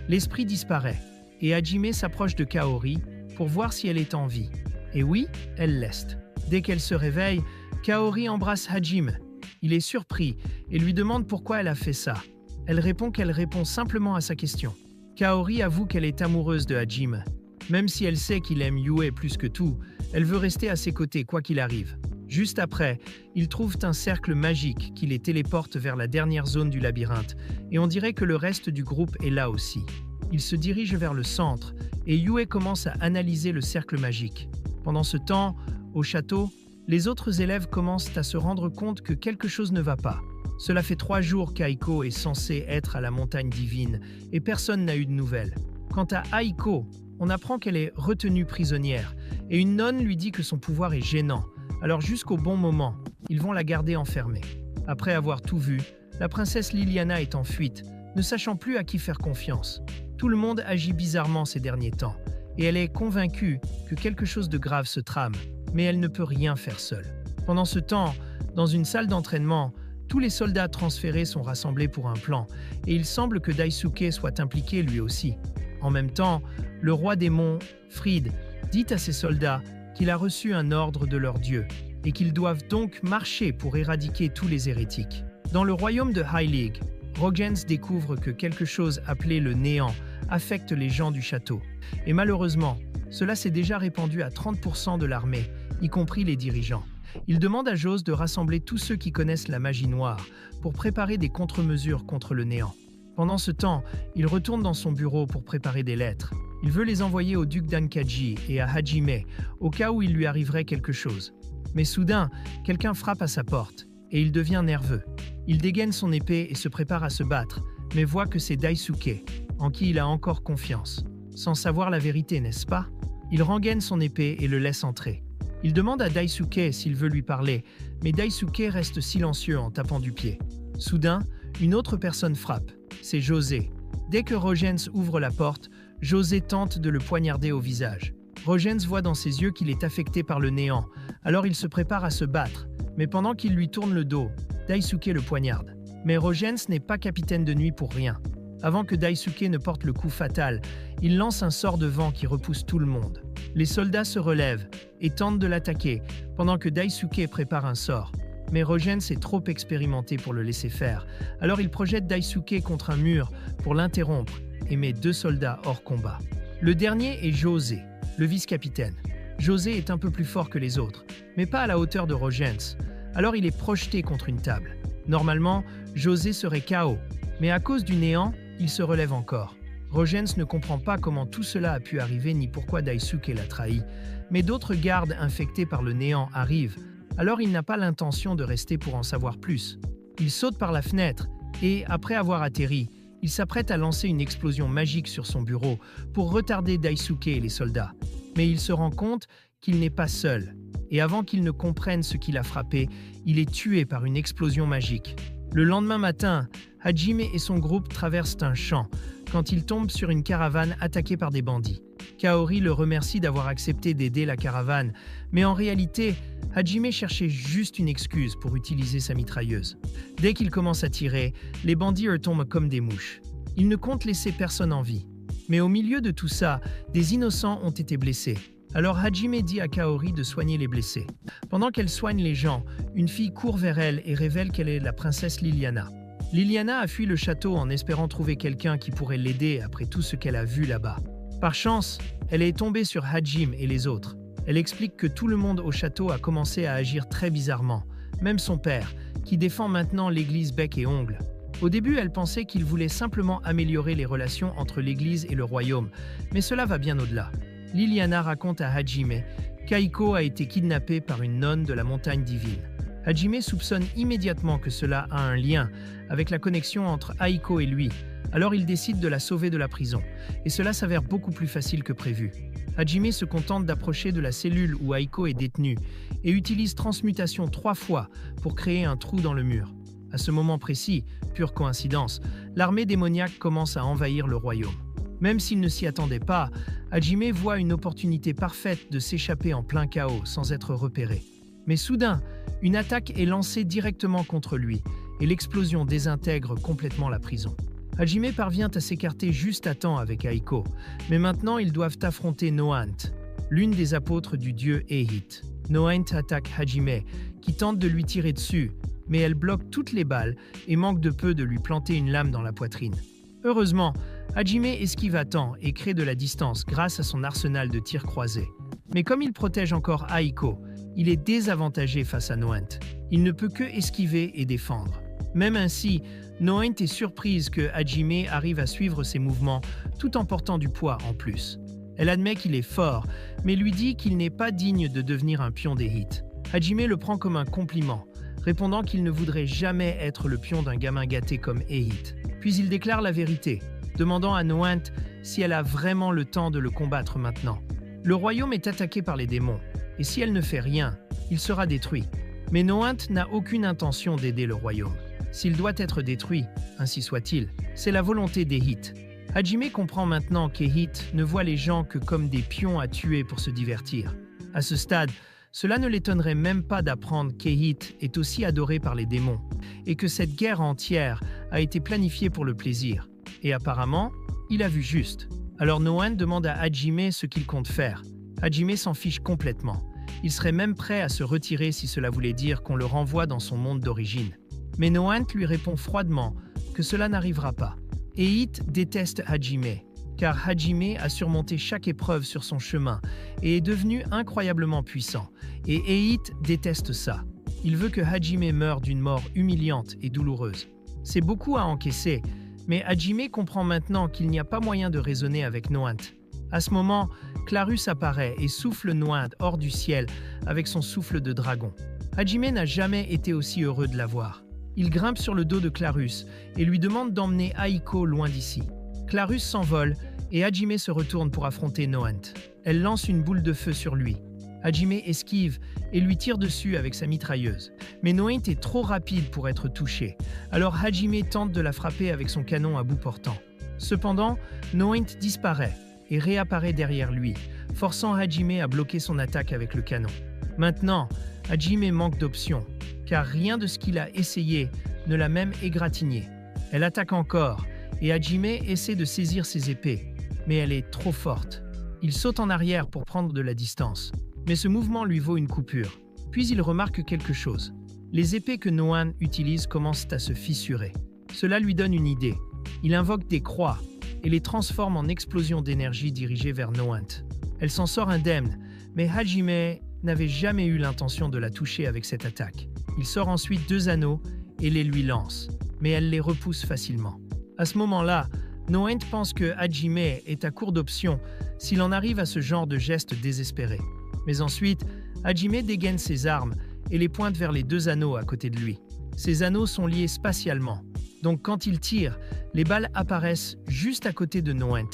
L'esprit disparaît, et Hajime s'approche de Kaori pour voir si elle est en vie. Et oui, elle l'est. Dès qu'elle se réveille, Kaori embrasse Hajime. Il est surpris et lui demande pourquoi elle a fait ça. Elle répond qu'elle répond simplement à sa question. Kaori avoue qu'elle est amoureuse de Hajime. Même si elle sait qu'il aime Yue plus que tout, elle veut rester à ses côtés quoi qu'il arrive. Juste après, ils trouvent un cercle magique qui les téléporte vers la dernière zone du labyrinthe, et on dirait que le reste du groupe est là aussi. Ils se dirigent vers le centre, et Yue commence à analyser le cercle magique. Pendant ce temps, au château, les autres élèves commencent à se rendre compte que quelque chose ne va pas. Cela fait 3 jours qu'Aiko est censée être à la montagne divine, et personne n'a eu de nouvelles. Quant à Aiko, on apprend qu'elle est retenue prisonnière, et une nonne lui dit que son pouvoir est gênant. Alors jusqu'au bon moment, ils vont la garder enfermée. Après avoir tout vu, la princesse Liliana est en fuite, ne sachant plus à qui faire confiance. Tout le monde agit bizarrement ces derniers temps, et elle est convaincue que quelque chose de grave se trame, mais elle ne peut rien faire seule. Pendant ce temps, dans une salle d'entraînement, tous les soldats transférés sont rassemblés pour un plan, et il semble que Daisuke soit impliqué lui aussi. En même temps, le roi démon, Fried, dit à ses soldats qu'il a reçu un ordre de leur dieu, et qu'ils doivent donc marcher pour éradiquer tous les hérétiques. Dans le royaume de High League, Rogens découvre que quelque chose appelé le néant affecte les gens du château. Et malheureusement, cela s'est déjà répandu à 30% de l'armée, y compris les dirigeants. Il demande à Jose de rassembler tous ceux qui connaissent la magie noire pour préparer des contre-mesures contre le néant. Pendant ce temps, il retourne dans son bureau pour préparer des lettres. Il veut les envoyer au duc d'Ankaji et à Hajime, au cas où il lui arriverait quelque chose. Mais soudain, quelqu'un frappe à sa porte, et il devient nerveux. Il dégaine son épée et se prépare à se battre, mais voit que c'est Daisuke, en qui il a encore confiance. Sans savoir la vérité, n'est-ce pas? Il rengaine son épée et le laisse entrer. Il demande à Daisuke s'il veut lui parler, mais Daisuke reste silencieux en tapant du pied. Soudain, une autre personne frappe. C'est José. Dès que Rogens ouvre la porte, José tente de le poignarder au visage. Rogens voit dans ses yeux qu'il est affecté par le néant, alors il se prépare à se battre. Mais pendant qu'il lui tourne le dos, Daisuke le poignarde. Mais Rogens n'est pas capitaine de nuit pour rien. Avant que Daisuke ne porte le coup fatal, il lance un sort de vent qui repousse tout le monde. Les soldats se relèvent et tentent de l'attaquer, pendant que Daisuke prépare un sort. Mais Rogens est trop expérimenté pour le laisser faire, alors il projette Daisuke contre un mur pour l'interrompre et met 2 soldats hors combat. Le dernier est José, le vice-capitaine. José est un peu plus fort que les autres, mais pas à la hauteur de Rogens, alors il est projeté contre une table. Normalement, José serait KO, mais à cause du néant, il se relève encore. Rogens ne comprend pas comment tout cela a pu arriver ni pourquoi Daisuke l'a trahi, mais d'autres gardes infectés par le néant arrivent, alors il n'a pas l'intention de rester pour en savoir plus. Il saute par la fenêtre et, après avoir atterri, il s'apprête à lancer une explosion magique sur son bureau pour retarder Daisuke et les soldats. Mais il se rend compte qu'il n'est pas seul, et avant qu'il ne comprenne ce qui l'a frappé, il est tué par une explosion magique. Le lendemain matin, Hajime et son groupe traversent un champ quand ils tombent sur une caravane attaquée par des bandits. Kaori le remercie d'avoir accepté d'aider la caravane, mais en réalité, Hajime cherchait juste une excuse pour utiliser sa mitrailleuse. Dès qu'il commence à tirer, les bandits tombent comme des mouches. Il ne compte laisser personne en vie. Mais au milieu de tout ça, des innocents ont été blessés. Alors Hajime dit à Kaori de soigner les blessés. Pendant qu'elle soigne les gens, une fille court vers elle et révèle qu'elle est la princesse Liliana. Liliana a fui le château en espérant trouver quelqu'un qui pourrait l'aider après tout ce qu'elle a vu là-bas. Par chance, elle est tombée sur Hajime et les autres. Elle explique que tout le monde au château a commencé à agir très bizarrement, même son père, qui défend maintenant l'église bec et ongles. Au début, elle pensait qu'il voulait simplement améliorer les relations entre l'église et le royaume, mais cela va bien au-delà. Liliana raconte à Hajime qu'Aiko a été kidnappée par une nonne de la montagne divine. Hajime soupçonne immédiatement que cela a un lien avec la connexion entre Aiko et lui, alors il décide de la sauver de la prison, et cela s'avère beaucoup plus facile que prévu. Hajime se contente d'approcher de la cellule où Aiko est détenue et utilise transmutation 3 fois pour créer un trou dans le mur. À ce moment précis, pure coïncidence, l'armée démoniaque commence à envahir le royaume. Même s'il ne s'y attendait pas, Hajime voit une opportunité parfaite de s'échapper en plein chaos sans être repéré. Mais soudain, une attaque est lancée directement contre lui et l'explosion désintègre complètement la prison. Hajime parvient à s'écarter juste à temps avec Aiko, mais maintenant ils doivent affronter Nohant, l'une des apôtres du dieu Ehit. Nohant attaque Hajime, qui tente de lui tirer dessus, mais elle bloque toutes les balles et manque de peu de lui planter une lame dans la poitrine. Heureusement, Hajime esquive à temps et crée de la distance grâce à son arsenal de tirs croisés. Mais comme il protège encore Aiko, il est désavantagé face à Nohant. Il ne peut que esquiver et défendre. Même ainsi, Nohant est surprise que Hajime arrive à suivre ses mouvements tout en portant du poids en plus. Elle admet qu'il est fort, mais lui dit qu'il n'est pas digne de devenir un pion d'Ehit. Hajime le prend comme un compliment, répondant qu'il ne voudrait jamais être le pion d'un gamin gâté comme Ehit. Puis il déclare la vérité, demandant à Nohant si elle a vraiment le temps de le combattre maintenant. Le royaume est attaqué par les démons, et si elle ne fait rien, il sera détruit. Mais Nohant n'a aucune intention d'aider le royaume. S'il doit être détruit, ainsi soit-il, c'est la volonté d'Ehit. Hajime comprend maintenant qu'Ehit ne voit les gens que comme des pions à tuer pour se divertir. À ce stade, cela ne l'étonnerait même pas d'apprendre qu'Ehit est aussi adoré par les démons et que cette guerre entière a été planifiée pour le plaisir. Et apparemment, il a vu juste. Alors Noan demande à Hajime ce qu'il compte faire. Hajime s'en fiche complètement. Il serait même prêt à se retirer si cela voulait dire qu'on le renvoie dans son monde d'origine. Mais Noan lui répond froidement que cela n'arrivera pas. Ehit déteste Hajime, car Hajime a surmonté chaque épreuve sur son chemin et est devenu incroyablement puissant. Et Ehit déteste ça. Il veut que Hajime meure d'une mort humiliante et douloureuse. C'est beaucoup à encaisser, mais Hajime comprend maintenant qu'il n'y a pas moyen de raisonner avec Noant. À ce moment, Clarus apparaît et souffle Noant hors du ciel avec son souffle de dragon. Hajime n'a jamais été aussi heureux de la voir. Il grimpe sur le dos de Clarus et lui demande d'emmener Aiko loin d'ici. Clarus s'envole et Hajime se retourne pour affronter Noant. Elle lance une boule de feu sur lui. Hajime esquive et lui tire dessus avec sa mitrailleuse. Mais Noant est trop rapide pour être touché, alors Hajime tente de la frapper avec son canon à bout portant. Cependant, Noant disparaît et réapparaît derrière lui, forçant Hajime à bloquer son attaque avec le canon. Maintenant, Hajime manque d'options, car rien de ce qu'il a essayé ne l'a même égratigné. Elle attaque encore, et Hajime essaie de saisir ses épées, mais elle est trop forte. Il saute en arrière pour prendre de la distance, mais ce mouvement lui vaut une coupure. Puis il remarque quelque chose. Les épées que Noan utilise commencent à se fissurer. Cela lui donne une idée. Il invoque des croix et les transforme en explosions d'énergie dirigées vers Noant. Elle s'en sort indemne, mais Hajime n'avait jamais eu l'intention de la toucher avec cette attaque. Il sort ensuite 2 anneaux et les lui lance, mais elle les repousse facilement. À ce moment-là, Noant pense que Hajime est à court d'options s'il en arrive à ce genre de geste désespéré. Mais ensuite, Hajime dégaine ses armes et les pointe vers les 2 anneaux à côté de lui. Ces anneaux sont liés spatialement, donc quand il tire, les balles apparaissent juste à côté de Noant,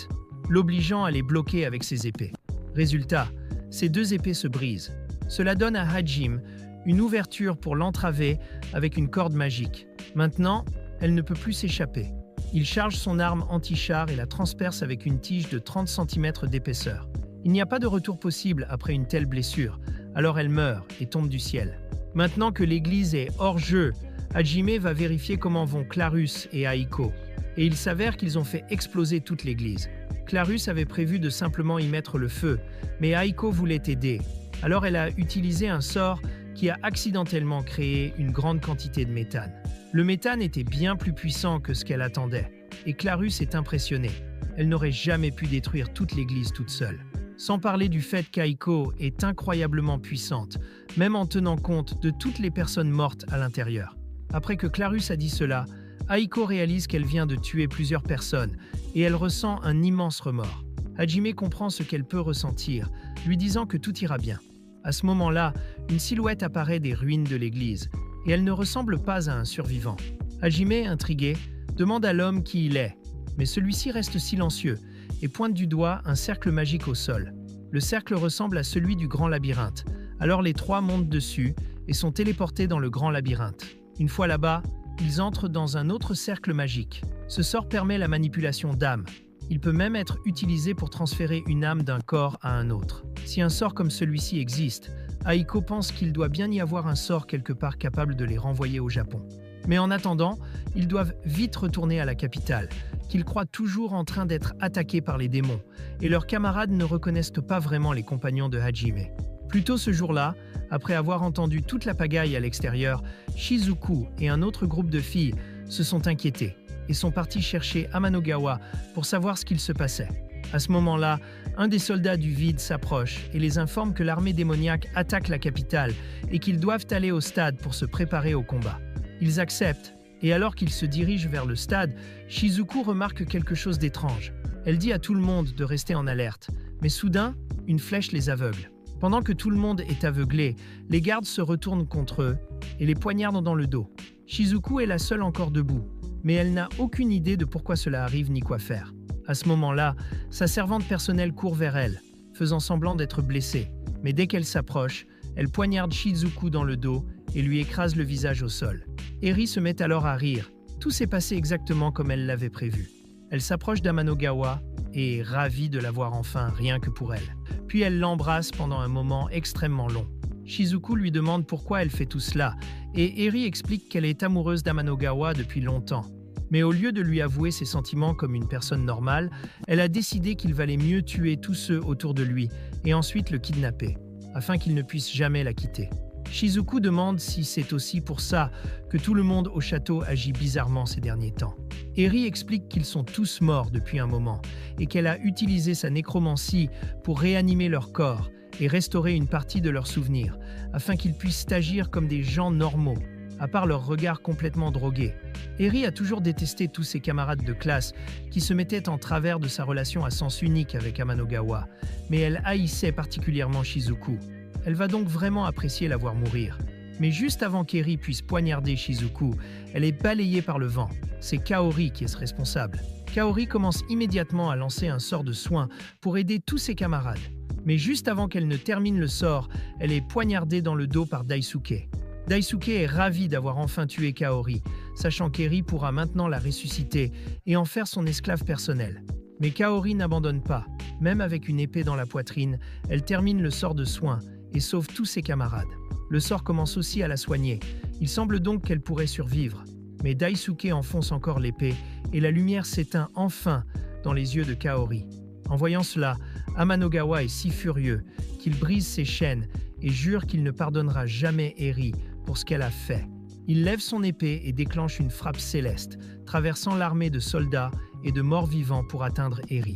l'obligeant à les bloquer avec ses épées. Résultat, ces 2 épées se brisent. Cela donne à Hajime une ouverture pour l'entraver avec une corde magique. Maintenant, elle ne peut plus s'échapper. Il charge son arme anti-char et la transperce avec une tige de 30 cm d'épaisseur. Il n'y a pas de retour possible après une telle blessure, alors elle meurt et tombe du ciel. Maintenant que l'église est hors jeu, Hajime va vérifier comment vont Clarus et Aiko, et il s'avère qu'ils ont fait exploser toute l'église. Clarus avait prévu de simplement y mettre le feu, mais Aiko voulait aider. Alors elle a utilisé un sort qui a accidentellement créé une grande quantité de méthane. Le méthane était bien plus puissant que ce qu'elle attendait, et Clarus est impressionnée. Elle n'aurait jamais pu détruire toute l'église toute seule. Sans parler du fait qu'Aiko est incroyablement puissante, même en tenant compte de toutes les personnes mortes à l'intérieur. Après que Clarus a dit cela, Aiko réalise qu'elle vient de tuer plusieurs personnes, et elle ressent un immense remords. Hajime comprend ce qu'elle peut ressentir, lui disant que tout ira bien. À ce moment-là, une silhouette apparaît des ruines de l'église, et elle ne ressemble pas à un survivant. Hajime, intrigué, demande à l'homme qui il est, mais celui-ci reste silencieux et pointe du doigt un cercle magique au sol. Le cercle ressemble à celui du grand labyrinthe, alors les 3 montent dessus et sont téléportés dans le grand labyrinthe. Une fois là-bas, ils entrent dans un autre cercle magique. Ce sort permet la manipulation d'âmes. Il peut même être utilisé pour transférer une âme d'un corps à un autre. Si un sort comme celui-ci existe, Aiko pense qu'il doit bien y avoir un sort quelque part capable de les renvoyer au Japon. Mais en attendant, ils doivent vite retourner à la capitale, qu'ils croient toujours en train d'être attaqués par les démons, et leurs camarades ne reconnaissent pas vraiment les compagnons de Hajime. Plus tôt ce jour-là, après avoir entendu toute la pagaille à l'extérieur, Shizuku et un autre groupe de filles se sont inquiétés et sont partis chercher Amanogawa pour savoir ce qu'il se passait. À ce moment-là, un des soldats du vide s'approche et les informe que l'armée démoniaque attaque la capitale et qu'ils doivent aller au stade pour se préparer au combat. Ils acceptent, et alors qu'ils se dirigent vers le stade, Shizuku remarque quelque chose d'étrange. Elle dit à tout le monde de rester en alerte, mais soudain, une flèche les aveugle. Pendant que tout le monde est aveuglé, les gardes se retournent contre eux et les poignardent dans le dos. Shizuku est la seule encore debout, mais elle n'a aucune idée de pourquoi cela arrive ni quoi faire. À ce moment-là, sa servante personnelle court vers elle, faisant semblant d'être blessée, mais dès qu'elle s'approche, elle poignarde Shizuku dans le dos et lui écrase le visage au sol. Eri se met alors à rire. Tout s'est passé exactement comme elle l'avait prévu. Elle s'approche d'Amanogawa et est ravie de la voir enfin, rien que pour elle. Puis elle l'embrasse pendant un moment extrêmement long. Shizuku lui demande pourquoi elle fait tout cela, et Eri explique qu'elle est amoureuse d'Amanogawa depuis longtemps. Mais au lieu de lui avouer ses sentiments comme une personne normale, elle a décidé qu'il valait mieux tuer tous ceux autour de lui et ensuite le kidnapper, afin qu'il ne puisse jamais la quitter. Shizuku demande si c'est aussi pour ça que tout le monde au château agit bizarrement ces derniers temps. Eri explique qu'ils sont tous morts depuis un moment et qu'elle a utilisé sa nécromancie pour réanimer leur corps et restaurer une partie de leurs souvenirs, afin qu'ils puissent agir comme des gens normaux, à part leur regard complètement drogué. Eri a toujours détesté tous ses camarades de classe qui se mettaient en travers de sa relation à sens unique avec Amanogawa, mais elle haïssait particulièrement Shizuku. Elle va donc vraiment apprécier la voir mourir. Mais juste avant qu'Eri puisse poignarder Shizuku, elle est balayée par le vent. C'est Kaori qui est responsable. Kaori commence immédiatement à lancer un sort de soin pour aider tous ses camarades. Mais juste avant qu'elle ne termine le sort, elle est poignardée dans le dos par Daisuke. Daisuke est ravi d'avoir enfin tué Kaori, sachant qu'Eri pourra maintenant la ressusciter et en faire son esclave personnel. Mais Kaori n'abandonne pas. Même avec une épée dans la poitrine, elle termine le sort de soin et sauve tous ses camarades. Le sort commence aussi à la soigner. Il semble donc qu'elle pourrait survivre. Mais Daisuke enfonce encore l'épée et la lumière s'éteint enfin dans les yeux de Kaori. En voyant cela, Amanogawa est si furieux qu'il brise ses chaînes et jure qu'il ne pardonnera jamais Eri pour ce qu'elle a fait. Il lève son épée et déclenche une frappe céleste, traversant l'armée de soldats et de morts-vivants pour atteindre Eri.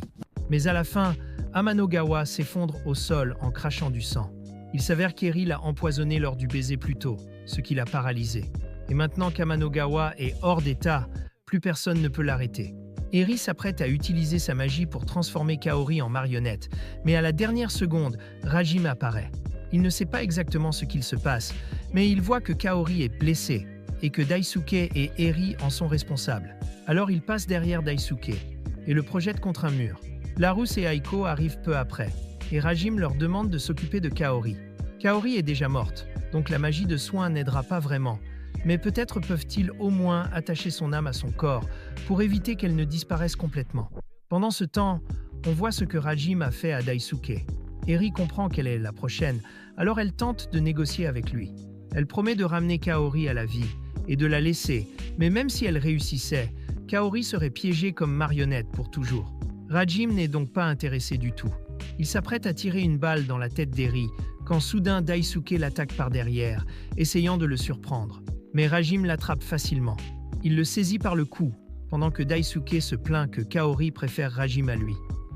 Mais à la fin, Amanogawa s'effondre au sol en crachant du sang. Il s'avère qu'Eri l'a empoisonné lors du baiser plus tôt, ce qui l'a paralysé. Et maintenant qu'Amanogawa est hors d'état, plus personne ne peut l'arrêter. Eri s'apprête à utiliser sa magie pour transformer Kaori en marionnette, mais à la dernière seconde, Rajime apparaît. Il ne sait pas exactement ce qu'il se passe, mais il voit que Kaori est blessée et que Daisuke et Eri en sont responsables. Alors il passe derrière Daisuke et le projette contre un mur. Larousse et Aiko arrivent peu après, et Rajime leur demande de s'occuper de Kaori. Kaori est déjà morte, donc la magie de soin n'aidera pas vraiment, mais peut-être peuvent-ils au moins attacher son âme à son corps pour éviter qu'elle ne disparaisse complètement. Pendant ce temps, on voit ce que Rajime a fait à Daisuke. Eri comprend qu'elle est la prochaine, alors elle tente de négocier avec lui. Elle promet de ramener Kaori à la vie et de la laisser, mais même si elle réussissait, Kaori serait piégée comme marionnette pour toujours. Rajime n'est donc pas intéressé du tout. Il s'apprête à tirer une balle dans la tête d'Eri quand soudain Daisuke l'attaque par derrière, essayant de le surprendre. Mais Rajime l'attrape facilement. Il le saisit par le cou, pendant que Daisuke se plaint que Kaori préfère Rajime à lui.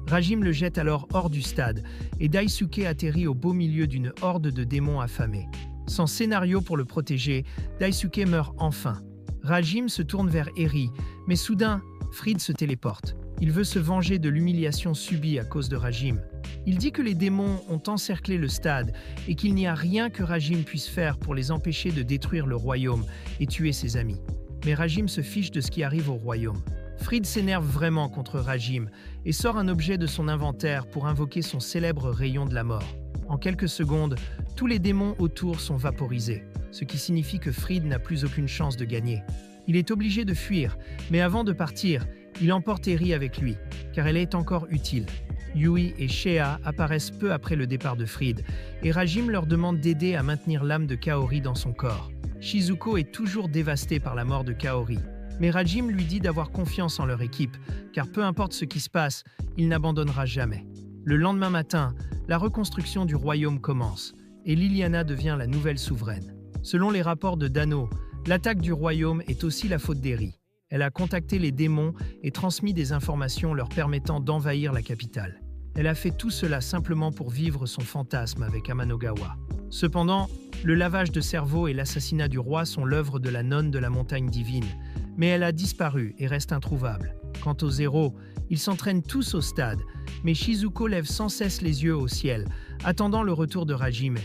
Rajime le jette alors hors du stade, et Daisuke atterrit au beau milieu d'une horde de démons affamés. Sans scénario pour le protéger, Daisuke meurt enfin. Rajime se tourne vers Eri, mais soudain, Fried se téléporte. Il veut se venger de l'humiliation subie à cause de Rajime. Il dit que les démons ont encerclé le stade et qu'il n'y a rien que Rajime puisse faire pour les empêcher de détruire le royaume et tuer ses amis. Mais Rajime se fiche de ce qui arrive au royaume. Fried s'énerve vraiment contre Rajime et sort un objet de son inventaire pour invoquer son célèbre rayon de la mort. En quelques secondes, tous les démons autour sont vaporisés, ce qui signifie que Fried n'a plus aucune chance de gagner. Il est obligé de fuir, mais avant de partir, il emporte Eri avec lui, car elle est encore utile. Yui et Shea apparaissent peu après le départ de Fried, et Rajime leur demande d'aider à maintenir l'âme de Kaori dans son corps. Shizuko est toujours dévasté par la mort de Kaori, mais Rajime lui dit d'avoir confiance en leur équipe, car peu importe ce qui se passe, il n'abandonnera jamais. Le lendemain matin, la reconstruction du royaume commence, et Liliana devient la nouvelle souveraine. Selon les rapports de Dano, l'attaque du royaume est aussi la faute d'Eri. Elle a contacté les démons et transmis des informations leur permettant d'envahir la capitale. Elle a fait tout cela simplement pour vivre son fantasme avec Amanogawa. Cependant, le lavage de cerveau et l'assassinat du roi sont l'œuvre de la nonne de la montagne divine, mais elle a disparu et reste introuvable. Quant aux héros, ils s'entraînent tous au stade, mais Shizuko lève sans cesse les yeux au ciel, attendant le retour de Rajime.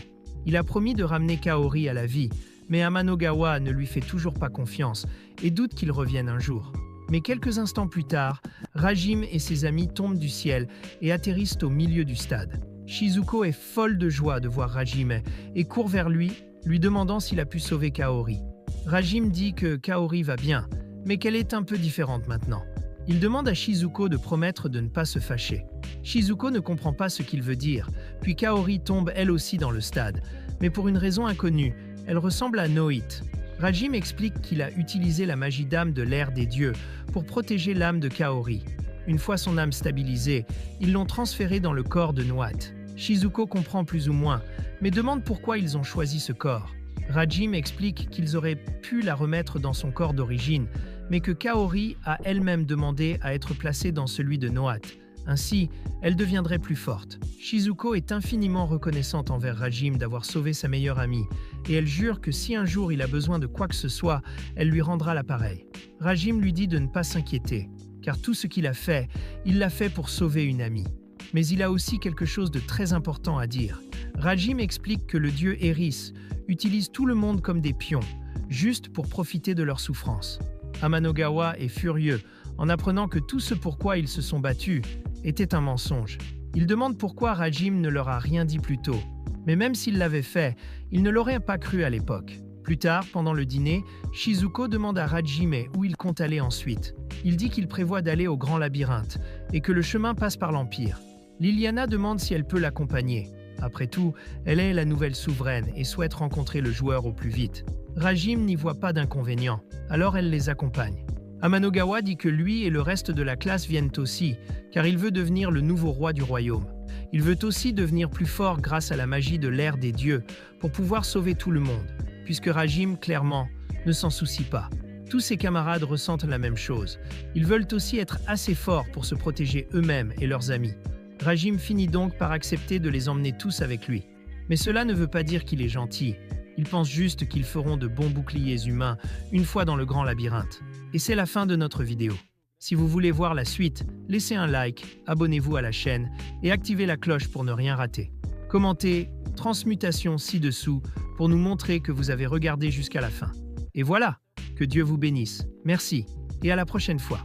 Il a promis de ramener Kaori à la vie, mais Amanogawa ne lui fait toujours pas confiance et doute qu'il revienne un jour. Mais quelques instants plus tard, Rajime et ses amis tombent du ciel et atterrissent au milieu du stade. Shizuko est folle de joie de voir Rajime et court vers lui, lui demandant s'il a pu sauver Kaori. Rajime dit que Kaori va bien, mais qu'elle est un peu différente maintenant. Il demande à Shizuko de promettre de ne pas se fâcher. Shizuko ne comprend pas ce qu'il veut dire, puis Kaori tombe elle aussi dans le stade, mais pour une raison inconnue, elle ressemble à Noit. Rajim explique qu'il a utilisé la magie d'âme de l'ère des dieux pour protéger l'âme de Kaori. Une fois son âme stabilisée, ils l'ont transférée dans le corps de Noat. Shizuko comprend plus ou moins, mais demande pourquoi ils ont choisi ce corps. Rajim explique qu'ils auraient pu la remettre dans son corps d'origine, mais que Kaori a elle-même demandé à être placée dans celui de Noat. Ainsi, elle deviendrait plus forte. Shizuko est infiniment reconnaissante envers Rajim d'avoir sauvé sa meilleure amie, et elle jure que si un jour il a besoin de quoi que ce soit, elle lui rendra l'appareil. Rajim lui dit de ne pas s'inquiéter, car tout ce qu'il a fait, il l'a fait pour sauver une amie. Mais il a aussi quelque chose de très important à dire. Rajim explique que le dieu Eris utilise tout le monde comme des pions, juste pour profiter de leur souffrance. Amanogawa est furieux en apprenant que tout ce pourquoi ils se sont battus était un mensonge. Il demande pourquoi Rajim ne leur a rien dit plus tôt. Mais même s'il l'avait fait, il ne l'aurait pas cru à l'époque. Plus tard, pendant le dîner, Shizuko demande à Rajime où il compte aller ensuite. Il dit qu'il prévoit d'aller au Grand Labyrinthe et que le chemin passe par l'Empire. Liliana demande si elle peut l'accompagner. Après tout, elle est la nouvelle souveraine et souhaite rencontrer le joueur au plus vite. Rajim n'y voit pas d'inconvénient, alors elle les accompagne. Amanogawa dit que lui et le reste de la classe viennent aussi, car il veut devenir le nouveau roi du royaume. Il veut aussi devenir plus fort grâce à la magie de l'ère des dieux pour pouvoir sauver tout le monde, puisque Rajim, clairement, ne s'en soucie pas. Tous ses camarades ressentent la même chose. Ils veulent aussi être assez forts pour se protéger eux-mêmes et leurs amis. Rajim finit donc par accepter de les emmener tous avec lui. Mais cela ne veut pas dire qu'il est gentil. Il pense juste qu'ils feront de bons boucliers humains une fois dans le Grand Labyrinthe. Et c'est la fin de notre vidéo. Si vous voulez voir la suite, laissez un like, abonnez-vous à la chaîne et activez la cloche pour ne rien rater. Commentez « Transmutation » ci-dessous pour nous montrer que vous avez regardé jusqu'à la fin. Et voilà, que Dieu vous bénisse. Merci et à la prochaine fois.